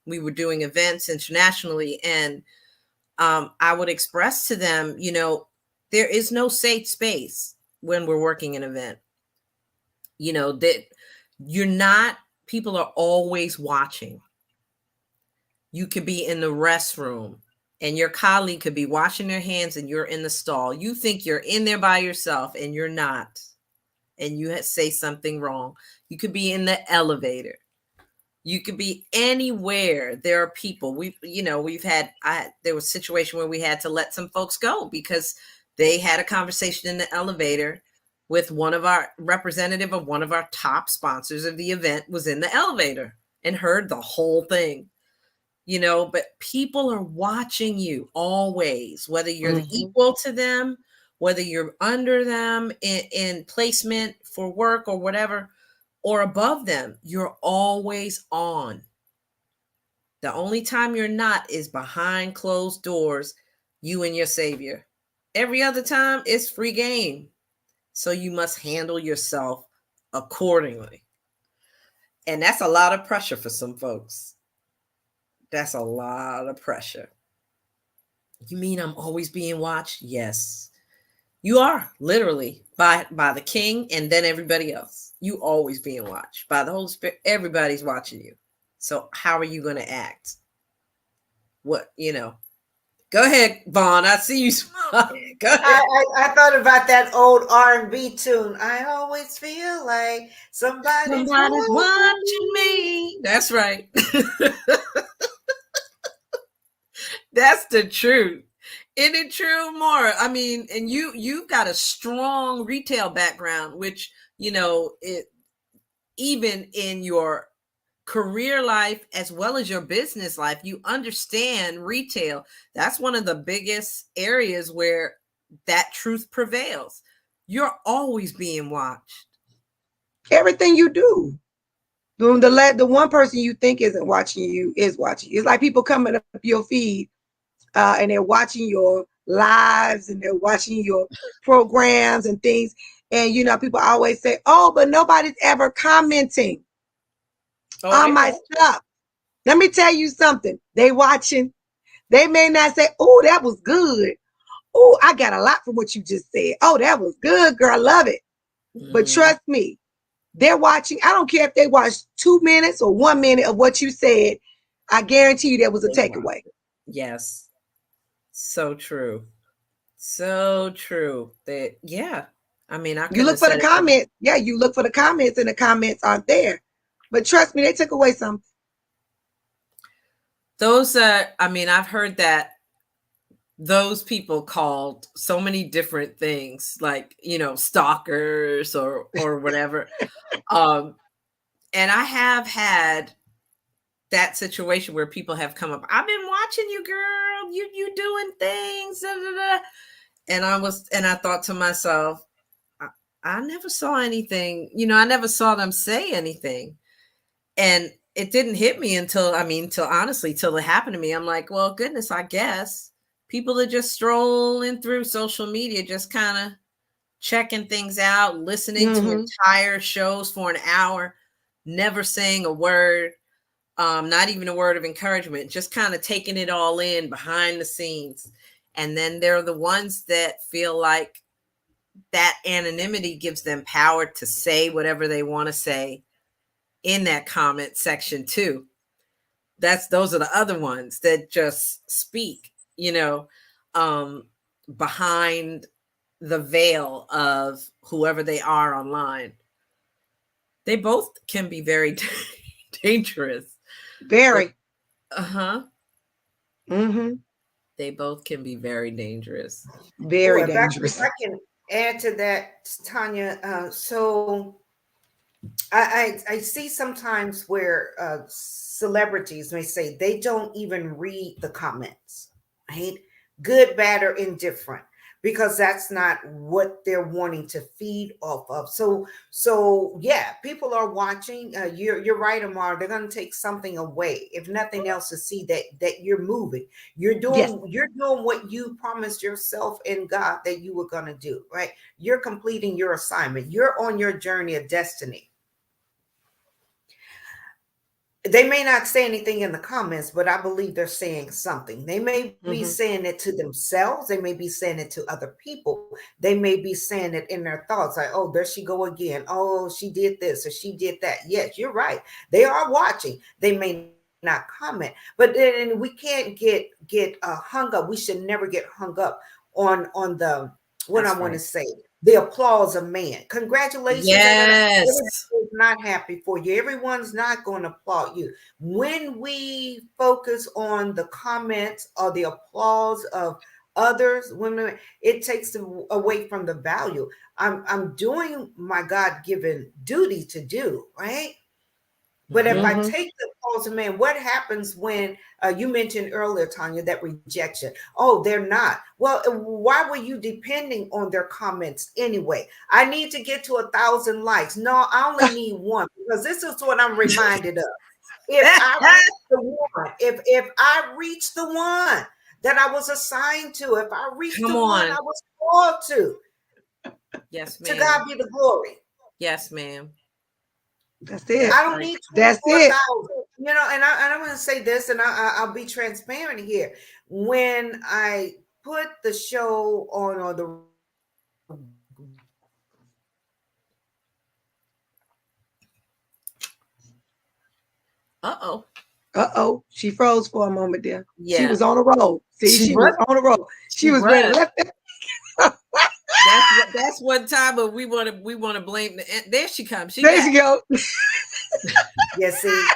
Speaker 1: we were doing events internationally, and I would express to them, there is no safe space when we're working an event. That people are always watching. You could be in the restroom and your colleague could be washing their hands and you're in the stall. You think you're in there by yourself and you're not. And you say something wrong. You could be in the elevator. You could be anywhere. There are people. There was a situation where we had to let some folks go because they had a conversation in the elevator with one of our representative of one of our top sponsors of the event was in the elevator and heard the whole thing. But people are watching you always, whether you're equal to them, whether you're under them in placement for work or whatever, or above them, you're always on. The only time you're not is behind closed doors, you and your savior. Every other time it's free game. So you must handle yourself accordingly. And that's a lot of pressure for some folks. That's a lot of pressure. You mean I'm always being watched? Yes. You are, literally, by the king and then everybody else. You always being watched by the Holy Spirit. Everybody's watching you. So how are you going to act? What, Go ahead, Vaughn. I see you smiling. Go ahead.
Speaker 3: I thought about that old R&B tune. I always feel like somebody's
Speaker 1: watching me. That's right. That's the truth. Isn't it true, Maura? I mean, and you've got a strong retail background, which, even in your career life as well as your business life, you understand retail. That's one of the biggest areas where that truth prevails. You're always being watched.
Speaker 2: Everything you do. The one person you think isn't watching you is watching you. It's like people coming up your feed and they're watching your lives and they're watching your programs and things. And, people always say, oh, but nobody's ever commenting on my stuff. Let me tell you something. They watching. They may not say, oh, that was good. Oh, I got a lot from what you just said. Oh, that was good, girl. I love it. But trust me, they're watching. I don't care if they watch 2 minutes or 1 minute of what you said. I guarantee you there was a takeaway.
Speaker 1: Yes. So true. So true. I mean, I
Speaker 2: You
Speaker 1: couldn't
Speaker 2: look
Speaker 1: have
Speaker 2: for
Speaker 1: said
Speaker 2: the
Speaker 1: it better.
Speaker 2: comments. Yeah, you look for the comments and the comments aren't there. But trust me, they took away something.
Speaker 1: Those I mean, I've heard that those people called so many different things, like, stalkers or whatever. And I have had that situation where people have come up, I've been watching you, girl, you doing things, da, da, da. And I thought to myself, I never saw anything, I never saw them say anything. And it didn't hit me until honestly, till it happened to me. I'm like, well, goodness, I guess people are just strolling through social media, just kind of checking things out, listening to entire shows for an hour, never saying a word, not even a word of encouragement, just kind of taking it all in behind the scenes. And then there are the ones that feel like that anonymity gives them power to say whatever they want to say in that comment section too. Those are the other ones that just speak, behind the veil of whoever they are online. They both can be very dangerous.
Speaker 2: Very.
Speaker 1: They both can be very dangerous.
Speaker 2: Very
Speaker 3: If
Speaker 2: dangerous.
Speaker 3: I can add to that, Tanya. So I see sometimes where celebrities may say they don't even read the comments, right? Good, bad, or indifferent, because that's not what they're wanting to feed off of. So yeah, people are watching. You're right, Amurra. They're going to take something away, if nothing else, to see that you're moving. You're doing what you promised yourself and God that you were going to do, right? You're completing your assignment. You're on your journey of destiny. They may not say anything in the comments, but I believe they're saying something. They may be saying it to themselves. They may be saying it to other people. They may be saying it in their thoughts, like, oh, there she go again. Oh, she did this or she did that. Yes, you're right. They are watching. They may not comment, but then we can't get hung up. We should never get hung up on the what I want to say, the applause of man. Congratulations.
Speaker 1: Yes.
Speaker 3: Everyone's not happy for you. Everyone's not going to applaud you. When we focus on the comments or the applause of others, women, it takes away from the value. I'm doing my God-given duty to do, right? But if I take the applause of man, what happens when you mentioned earlier, Tanya, that rejection? Oh, they're not. Well, why were you depending on their comments anyway? I need to get to 1,000 likes. No, I only need one, because this is what I'm reminded of. If I reach the one, if I reach the one that I was assigned to, if I reach the one I was called to,
Speaker 1: yes, ma'am.
Speaker 3: To God be the glory.
Speaker 1: Yes, ma'am.
Speaker 2: That's it.
Speaker 3: I don't need 24,000. And I'm going to say this, and I'll be transparent here. When I put the show on, or the
Speaker 2: she froze for a moment there.
Speaker 1: Yeah.
Speaker 2: She was on a roll. See, she was on a roll. She was ready to let that.
Speaker 1: That's one time, but we want to blame there she comes.
Speaker 2: There she go.
Speaker 3: Yes, see.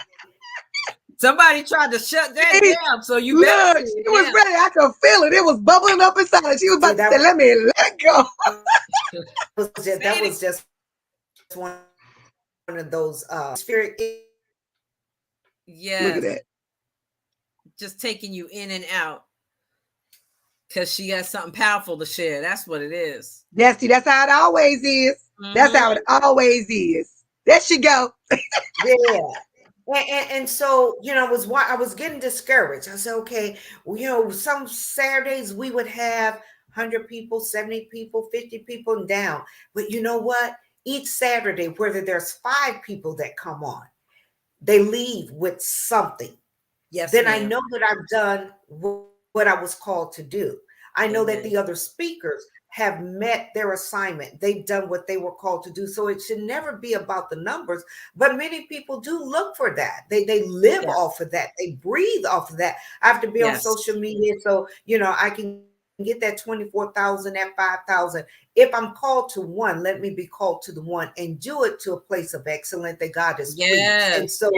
Speaker 1: Somebody tried to shut that down, so you
Speaker 2: look. She was ready. I could feel it. It was bubbling up inside. She was about to say, "Let me let go."
Speaker 3: That was just one of those spirit.
Speaker 1: Yes.
Speaker 2: Look at that.
Speaker 1: Just taking you in and out, because she got something powerful to share. That's what it is.
Speaker 2: That's how it always is. That's how it always is. There she go.
Speaker 3: Yeah. And so, was why I was getting discouraged. I said, okay, some Saturdays we would have 100 people, 70 people, 50 people and down. But you know what? Each Saturday, whether there's 5 people that come on, they leave with something.
Speaker 1: Yes.
Speaker 3: Then I know that I've done what I was called to do. I know that
Speaker 1: Amen.
Speaker 3: the other speakers have met their assignment. They've done what they were called to do. So it should never be about the numbers. But many people do look for that. They live
Speaker 1: Yeah.
Speaker 3: off of that. They breathe off of that. I have to be on
Speaker 1: Yes.
Speaker 3: social media. So, I can get that 24,000, that 5,000. If I'm called to one, let me be called to the one and do it to a place of excellence that God is pleased. And
Speaker 1: Yes.
Speaker 3: so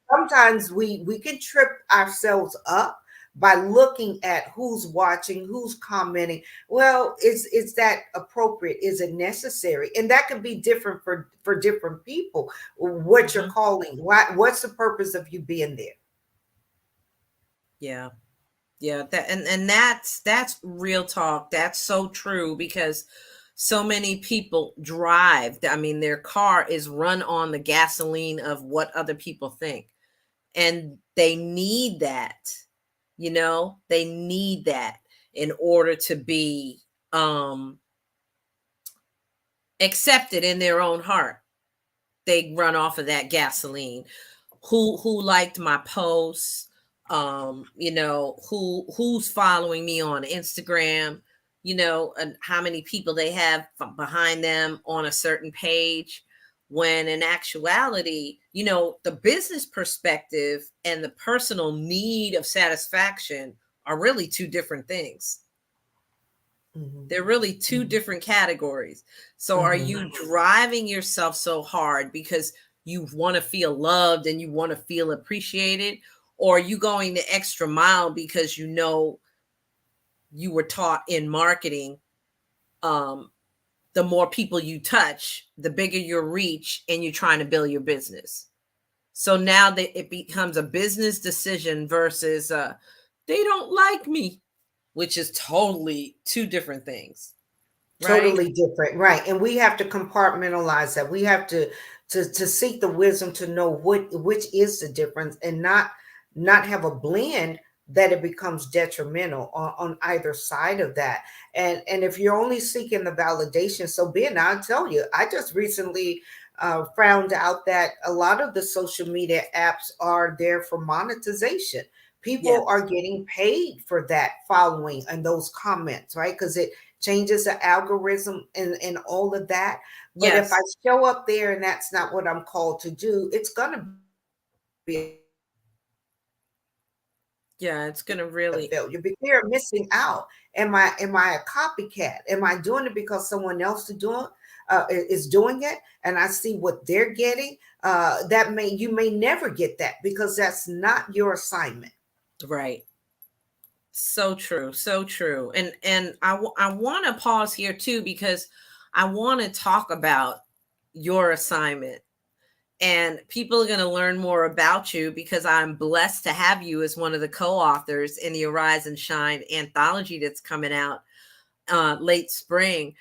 Speaker 3: sometimes we can trip ourselves up by looking at who's watching, who's commenting. Well, is that appropriate? Is it necessary? And that can be different for different people. What you're calling, what's the purpose of you being there?
Speaker 1: Yeah. Yeah, and that's real talk. That's so true, because so many people drive. I mean, their car is run on the gasoline of what other people think. And they need that. They need that in order to be accepted in their own heart. They run off of that gasoline. Who liked my posts, who's following me on Instagram, and how many people they have behind them on a certain page, when in actuality, the business perspective and the personal need of satisfaction are really two different things. They're really two different categories. So are you driving yourself so hard because you want to feel loved and you want to feel appreciated? Or are you going the extra mile because you were taught in marketing, the more people you touch, the bigger your reach, and you're trying to build your business? So now that it becomes a business decision versus they don't like me, which is totally two different things. Right?
Speaker 3: Totally different, right? And we have to compartmentalize that. We have to seek the wisdom to know which is the difference, and not have a blend that it becomes detrimental on either side of that. And if you're only seeking the validation, so be it. I'll tell you, I just recently found out that a lot of the social media apps are there for monetization. People are getting paid for that following and those comments, right? Because it changes the algorithm and all of that. But if I show up there and that's not what I'm called to do, it's going to be
Speaker 1: it's going to really
Speaker 3: a failure, because you're missing out. Am I a copycat? Am I doing it because someone else is doing it and I see what they're getting? You may never get that because that's not your assignment.
Speaker 1: Right. So true. So true. And I want to pause here too, because I want to talk about your assignment, and people are going to learn more about you because I'm blessed to have you as one of the co-authors in the Arise and Shine anthology that's coming out late spring.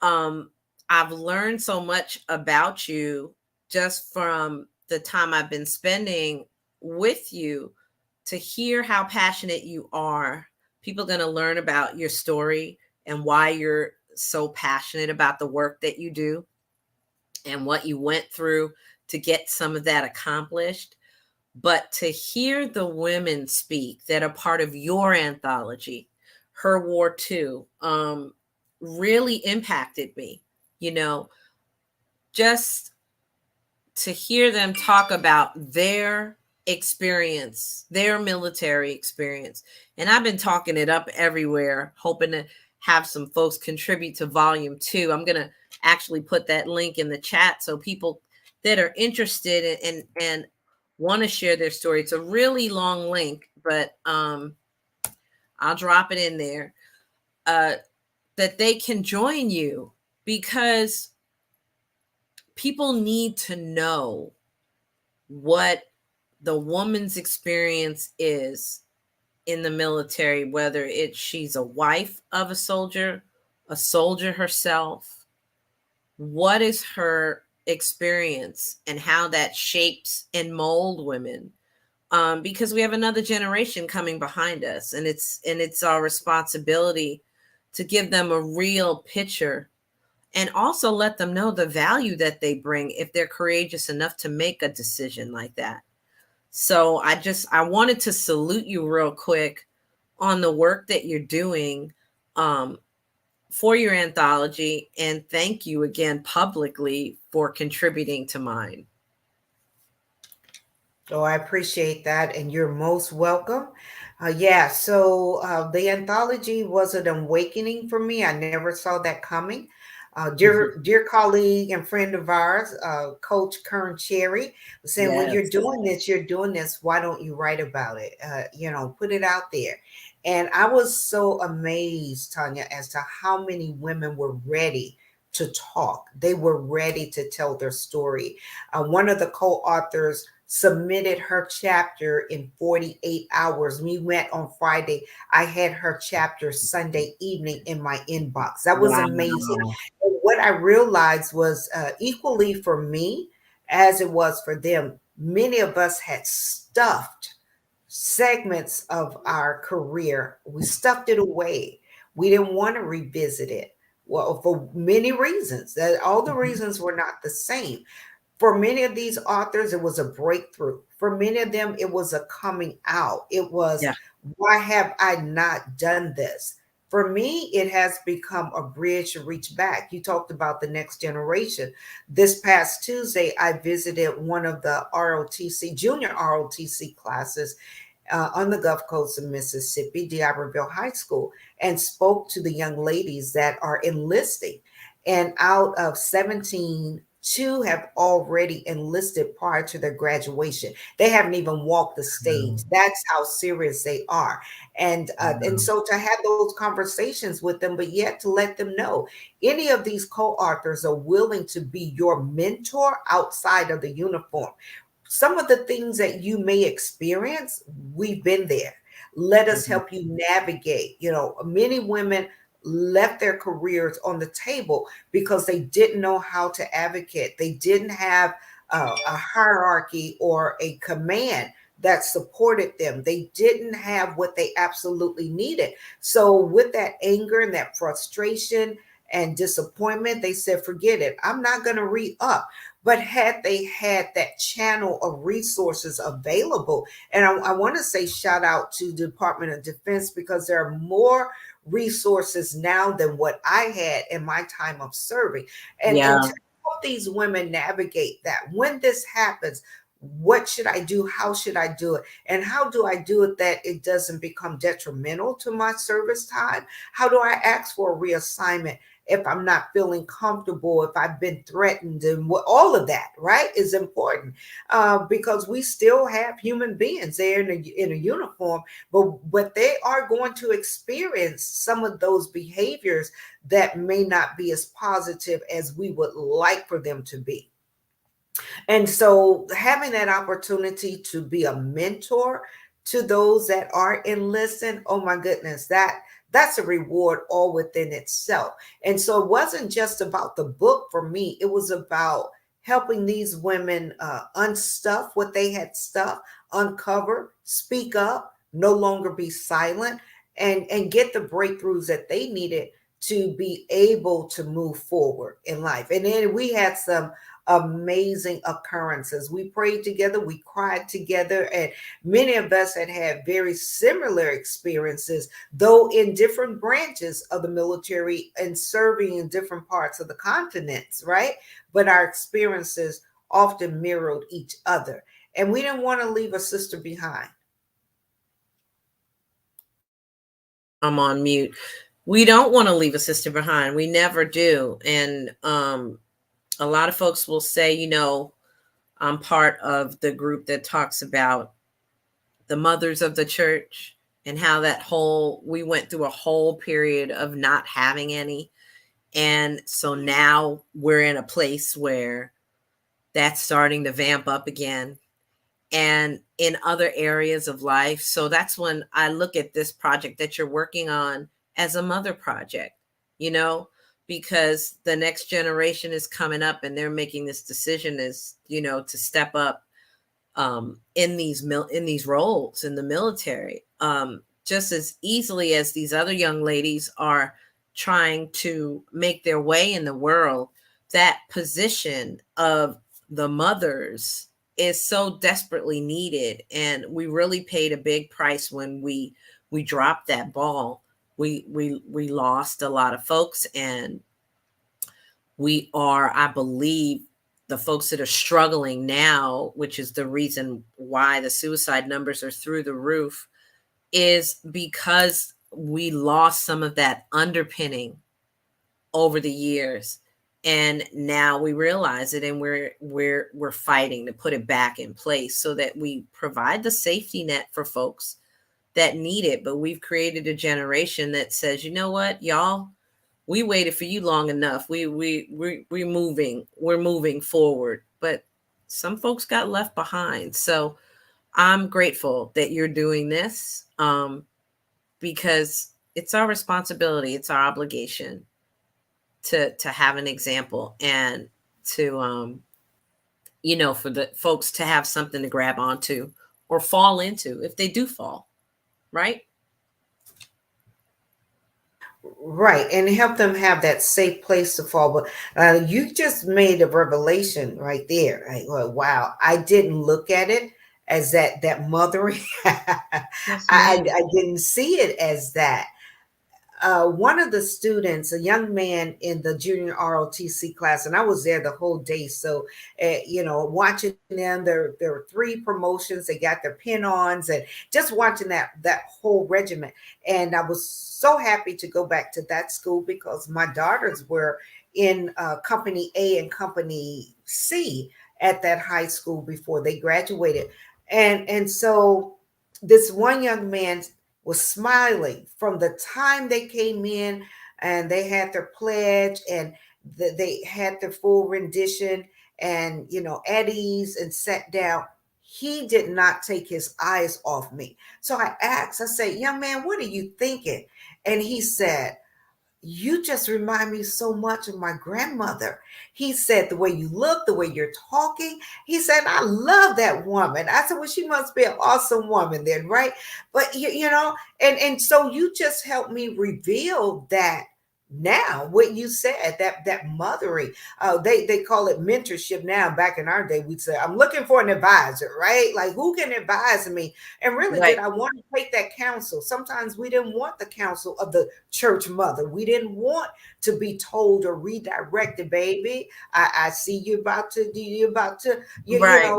Speaker 1: I've learned so much about you just from the time I've been spending with you. To hear how passionate you are, people are going to learn about your story and why you're so passionate about the work that you do and what you went through to get some of that accomplished. But to hear the women speak that are part of your anthology, Her War Too, really impacted me. Just to hear them talk about their experience, their military experience. And I've been talking it up everywhere, hoping to have some folks contribute to volume 2. I'm going to actually put that link in the chat so people that are interested and want to share their story. It's a really long link, but I'll drop it in there, that they can join you, because people need to know what the woman's experience is in the military, whether she's a wife of a soldier herself. What is her experience and how that shapes and mold women? Because we have another generation coming behind us, and it's our responsibility to give them a real picture, and also let them know the value that they bring if they're courageous enough to make a decision like that. So I wanted to salute you real quick on the work that you're doing. for your anthology, and thank you again publicly for contributing to mine.
Speaker 3: Oh, I appreciate that, and you're most welcome. Yeah, so the anthology was an awakening for me. I never saw that coming. Dear colleague and friend of ours, Coach Kern Cherry, was saying, "Well,
Speaker 1: Yes.
Speaker 3: you're doing this. Why don't you write about it? Put it out there." And I was so amazed, Tanya, as to how many women were ready to talk. They were ready to tell their story. One of the co-authors submitted her chapter in 48 hours. We went on Friday. I had her chapter Sunday evening in my inbox. That was amazing.
Speaker 1: Wow.
Speaker 3: And what I realized was equally for me as it was for them, many of us had stuffed segments of our career. We stuffed it away. We didn't want to revisit it. Well, for many reasons. All the reasons were not the same. For many of these authors, it was a breakthrough. For many of them, it was a coming out. It was,
Speaker 1: Yeah.
Speaker 3: why have I not done this? For me, it has become a bridge to reach back. You talked about the next generation. This past Tuesday, I visited one of the ROTC, junior ROTC classes on the Gulf Coast of Mississippi, D'Iberville High School, and spoke to the young ladies that are enlisting. And out of 17, 2 have already enlisted prior to their graduation. They haven't even walked the stage. That's how serious they are. And so to have those conversations with them, but yet to let them know any of these co-authors are willing to be your mentor outside of the uniform. Some of the things that you may experience, we've been there. Let us help you navigate. Many women left their careers on the table because they didn't know how to advocate. They didn't have a hierarchy or a command that supported them. They didn't have what they absolutely needed. So with that anger and that frustration and disappointment, they said, forget it. I'm not going to re-up. But had they had that channel of resources available, and I want to say shout out to the Department of Defense, because there are more resources now than what I had in my time of serving. And to help these women navigate that, when this happens, what should I do? How should I do it? And how do I do it that it doesn't become detrimental to my service time? How do I ask for a reassignment if I'm not feeling comfortable, if I've been threatened, and all of that, right, is important because we still have human beings there in a uniform, but they are going to experience some of those behaviors that may not be as positive as we would like for them to be. And so having that opportunity to be a mentor to those that are enlisting, oh my goodness, that's a reward all within itself. And so it wasn't just about the book for me. It was about helping these women unstuff what they had stuffed, uncover, speak up, no longer be silent, and get the breakthroughs that they needed to be able to move forward in life. And then we had some amazing occurrences. We prayed together, we cried together, and many of us had very similar experiences, though in different branches of the military and serving in different parts of the continents, right? But our experiences often mirrored each other, and we didn't want to leave a sister behind.
Speaker 1: I'm on mute. We don't want to leave a sister behind. We never do. And a lot of folks will say, I'm part of the group that talks about the mothers of the church and how we went through a whole period of not having any. And so now we're in a place where that's starting to vamp up again, and in other areas of life. So that's when I look at this project that you're working on as a mother project, because the next generation is coming up and they're making this decision to step up in these roles in the military, just as easily as these other young ladies are trying to make their way in the world. That position of the mothers is so desperately needed, and we really paid a big price when we dropped that ball we lost a lot of folks, and we are, I believe, the folks that are struggling now, which is the reason why the suicide numbers are through the roof, is because we lost some of that underpinning over the years, and now we realize it, and we're fighting to put it back in place so that we provide the safety net for folks that need it. But we've created a generation that says, you know what, y'all, we waited for you long enough. We're moving forward. But some folks got left behind. So I'm grateful that you're doing this, because it's our responsibility, it's our obligation to have an example, and to for the folks to have something to grab onto or fall into if they do fall, right?
Speaker 3: Right, and help them have that safe place to fall. But you just made a revelation right there. Right? Well, wow, I didn't look at it as that mothering.
Speaker 1: Yes,
Speaker 3: I didn't see it as that. One of the students, a young man in the junior ROTC class, and I was there the whole day. So, watching them, there were 3 promotions. They got their pin-ons, and just watching that whole regiment. And I was so happy to go back to that school because my daughters were in Company A and Company C at that high school before they graduated, and so this one young man was smiling from the time they came in, and they had their pledge, and they had their full rendition, and at ease, and sat down. He did not take his eyes off me. So I asked, I said, young man, what are you thinking? And he said, you just remind me so much of my grandmother. He said, the way you look, the way you're talking. He said, I love that woman. I said, well, she must be an awesome woman then, right? But and so you just helped me reveal that. Now what you said, that mothering, they call it mentorship now. Back in our day, we'd say, I'm looking for an advisor, right? Like, who can advise me? And really,
Speaker 1: right.
Speaker 3: did I want to take that counsel? Sometimes we didn't want the counsel of the church mother. We didn't want to be told or redirected. Baby, I see you about to do, you about to,
Speaker 1: Right.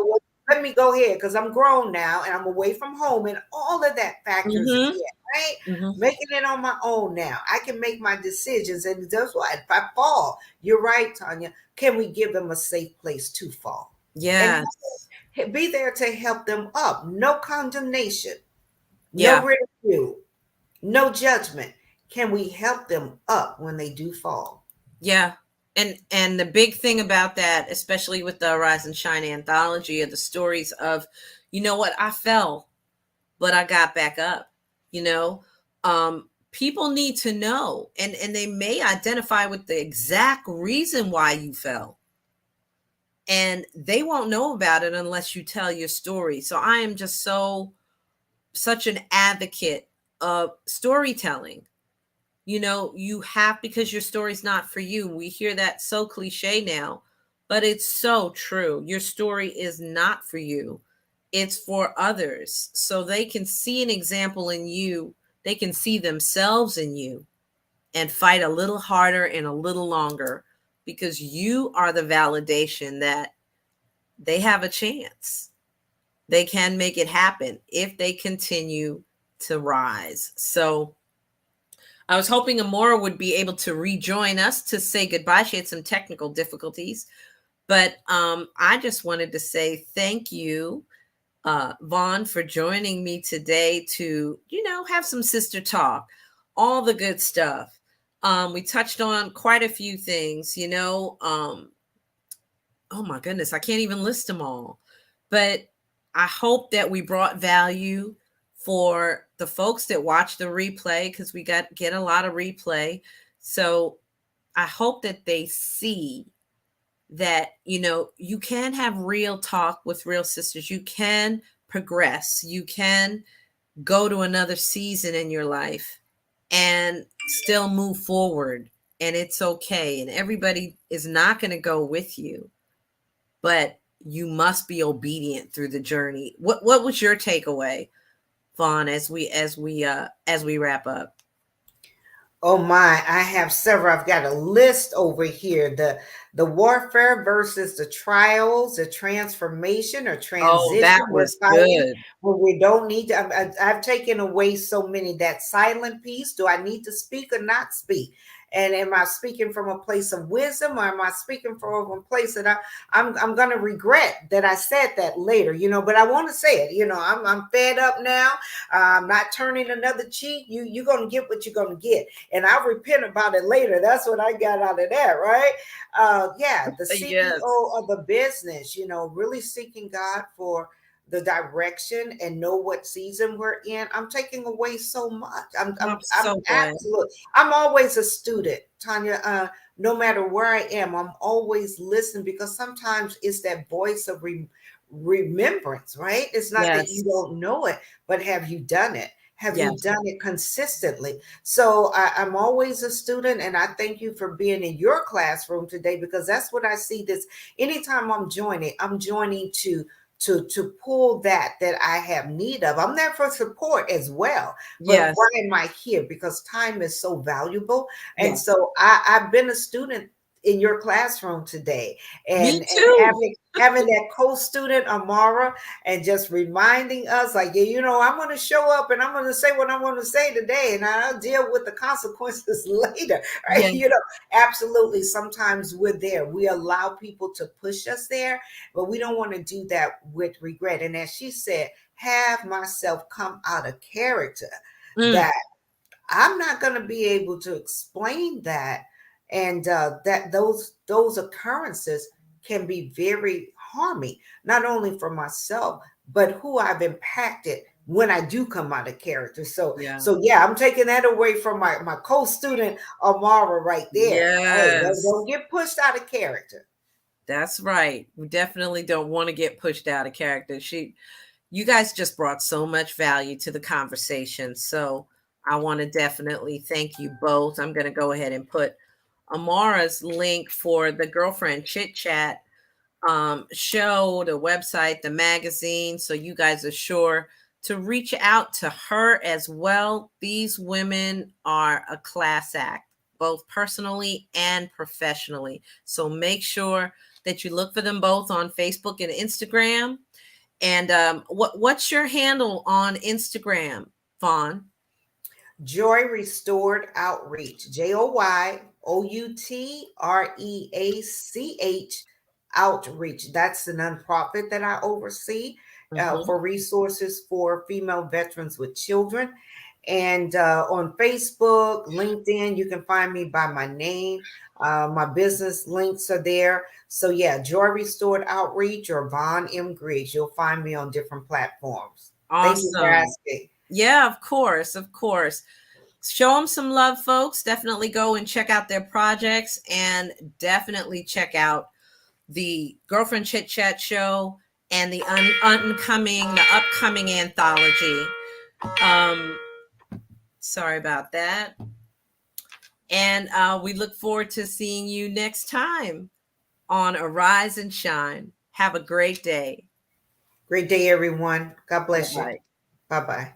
Speaker 3: let me go ahead because I'm grown now and I'm away from home, and all of that factors
Speaker 1: Mm-hmm.
Speaker 3: in, right?
Speaker 1: Mm-hmm.
Speaker 3: Making it on my own now. I can make my decisions, and that's why if I fall, you're right, Tanya. Can we give them a safe place to fall? And
Speaker 1: Yes.
Speaker 3: be there to help them up. No condemnation, no
Speaker 1: Yeah.
Speaker 3: ridicule, no judgment. Can we help them up when they do fall?
Speaker 1: Yeah. And the big thing about that, especially with the Rise and Shine anthology, are the stories of, you know what, I fell, but I got back up. People need to know, and they may identify with the exact reason why you fell, and they won't know about it unless you tell your story. So I am just such an advocate of storytelling. You have, because your story's not for you. We hear that so cliche now, but it's so true. Your story is not for you. It's for others. So they can see an example in you. They can see themselves in you and fight a little harder and a little longer, because you are the validation that they have a chance. They can make it happen if they continue to rise. So I was hoping Amurra would be able to rejoin us to say goodbye. She had some technical difficulties, but I just wanted to say thank you, Vaughn, for joining me today to, have some sister talk, all the good stuff. We touched on quite a few things, oh my goodness, I can't even list them all, but I hope that we brought value for the folks that watch the replay, because we get a lot of replay. So I hope that they see that, you can have real talk with real sisters. You can progress. You can go to another season in your life and still move forward. And it's okay. And everybody is not going to go with you, but you must be obedient through the journey. What was your takeaway, Vaughn, as we wrap up?
Speaker 3: Oh my, I have several. I've got a list over here. The warfare versus the trials, the transformation or
Speaker 1: Oh,
Speaker 3: transition.
Speaker 1: that
Speaker 3: We're
Speaker 1: was
Speaker 3: fighting
Speaker 1: good.
Speaker 3: when we don't need to. I've taken away so many. That silent piece. Do I need to speak or not speak? And am I speaking from a place of wisdom, or am I speaking from a place that I'm going to regret that I said that later? But I want to say it. I'm fed up now. I'm not turning another cheek. You're going to get what you're going to get, and I'll repent about it later. That's what I got out of that, right? Yeah, the
Speaker 1: Yes.
Speaker 3: CEO of the business, really seeking God for the direction and know what season we're in. I'm taking away so much.
Speaker 1: I'm
Speaker 3: I'm
Speaker 1: so glad.
Speaker 3: absolutely. I'm always a student, Tanya. No matter where I am, I'm always listening, because sometimes it's that voice of remembrance, right? It's not that you
Speaker 1: Yes.
Speaker 3: don't know it, but have you done it? Have you
Speaker 1: Yes.
Speaker 3: done it consistently? So I'm always a student, and I thank you for being in your classroom today, because that's what I see. This anytime I'm joining to pull that I have need of. I'm there for support as well. But
Speaker 1: Yes.
Speaker 3: why am I here? Because time is so valuable. And
Speaker 1: Yes.
Speaker 3: so I've been a student in your classroom today,
Speaker 1: Me
Speaker 3: and
Speaker 1: too.
Speaker 3: having that co-student Amurra, and just reminding us, like, yeah, I'm going to show up and I'm going to say what I want to say today, and I'll deal with the consequences later. Right?
Speaker 1: Yes.
Speaker 3: Absolutely. Sometimes we're there. We allow people to push us there, but we don't want to do that with regret. And as she said, have myself come out of character,
Speaker 1: Mm.
Speaker 3: that I'm not going to be able to explain that, and that those occurrences can be very harming, not only for myself, but who I've impacted when I do come out of character. So
Speaker 1: Yeah.
Speaker 3: so yeah, I'm taking that away from my co-student Amurra right there. Hey,
Speaker 1: Yes.
Speaker 3: don't get pushed out of character.
Speaker 1: That's right. We definitely don't want to get pushed out of character. You guys just brought so much value to the conversation. So I want to definitely thank you both. I'm going to go ahead and put Amara's link for the Girlfriend Chit Chat show, the website, the magazine. So you guys are sure to reach out to her as well. These women are a class act, both personally and professionally. So make sure that you look for them both on Facebook and Instagram. And what's your handle on Instagram, Vaughn?
Speaker 3: Joy Restored Outreach, JoyOutreach Outreach. That's the nonprofit that I oversee
Speaker 1: Mhm.
Speaker 3: for resources for female veterans with children. And on Facebook, LinkedIn, you can find me by my name. My business links are there. So yeah, Joy Restored Outreach or Vaughn M. Griggs. You'll find me on different platforms. Thank you for
Speaker 1: Awesome.
Speaker 3: asking.
Speaker 1: Yeah, of course, of course. Show them some love, folks. Definitely go and check out their projects, and definitely check out the Girlfriend Chit Chat show and the upcoming anthology. Um, sorry about that. And we look forward to seeing you next time on Arise and Shine. Have a great day.
Speaker 3: Great day, everyone. God bless you.
Speaker 1: Bye-bye.
Speaker 3: Bye bye.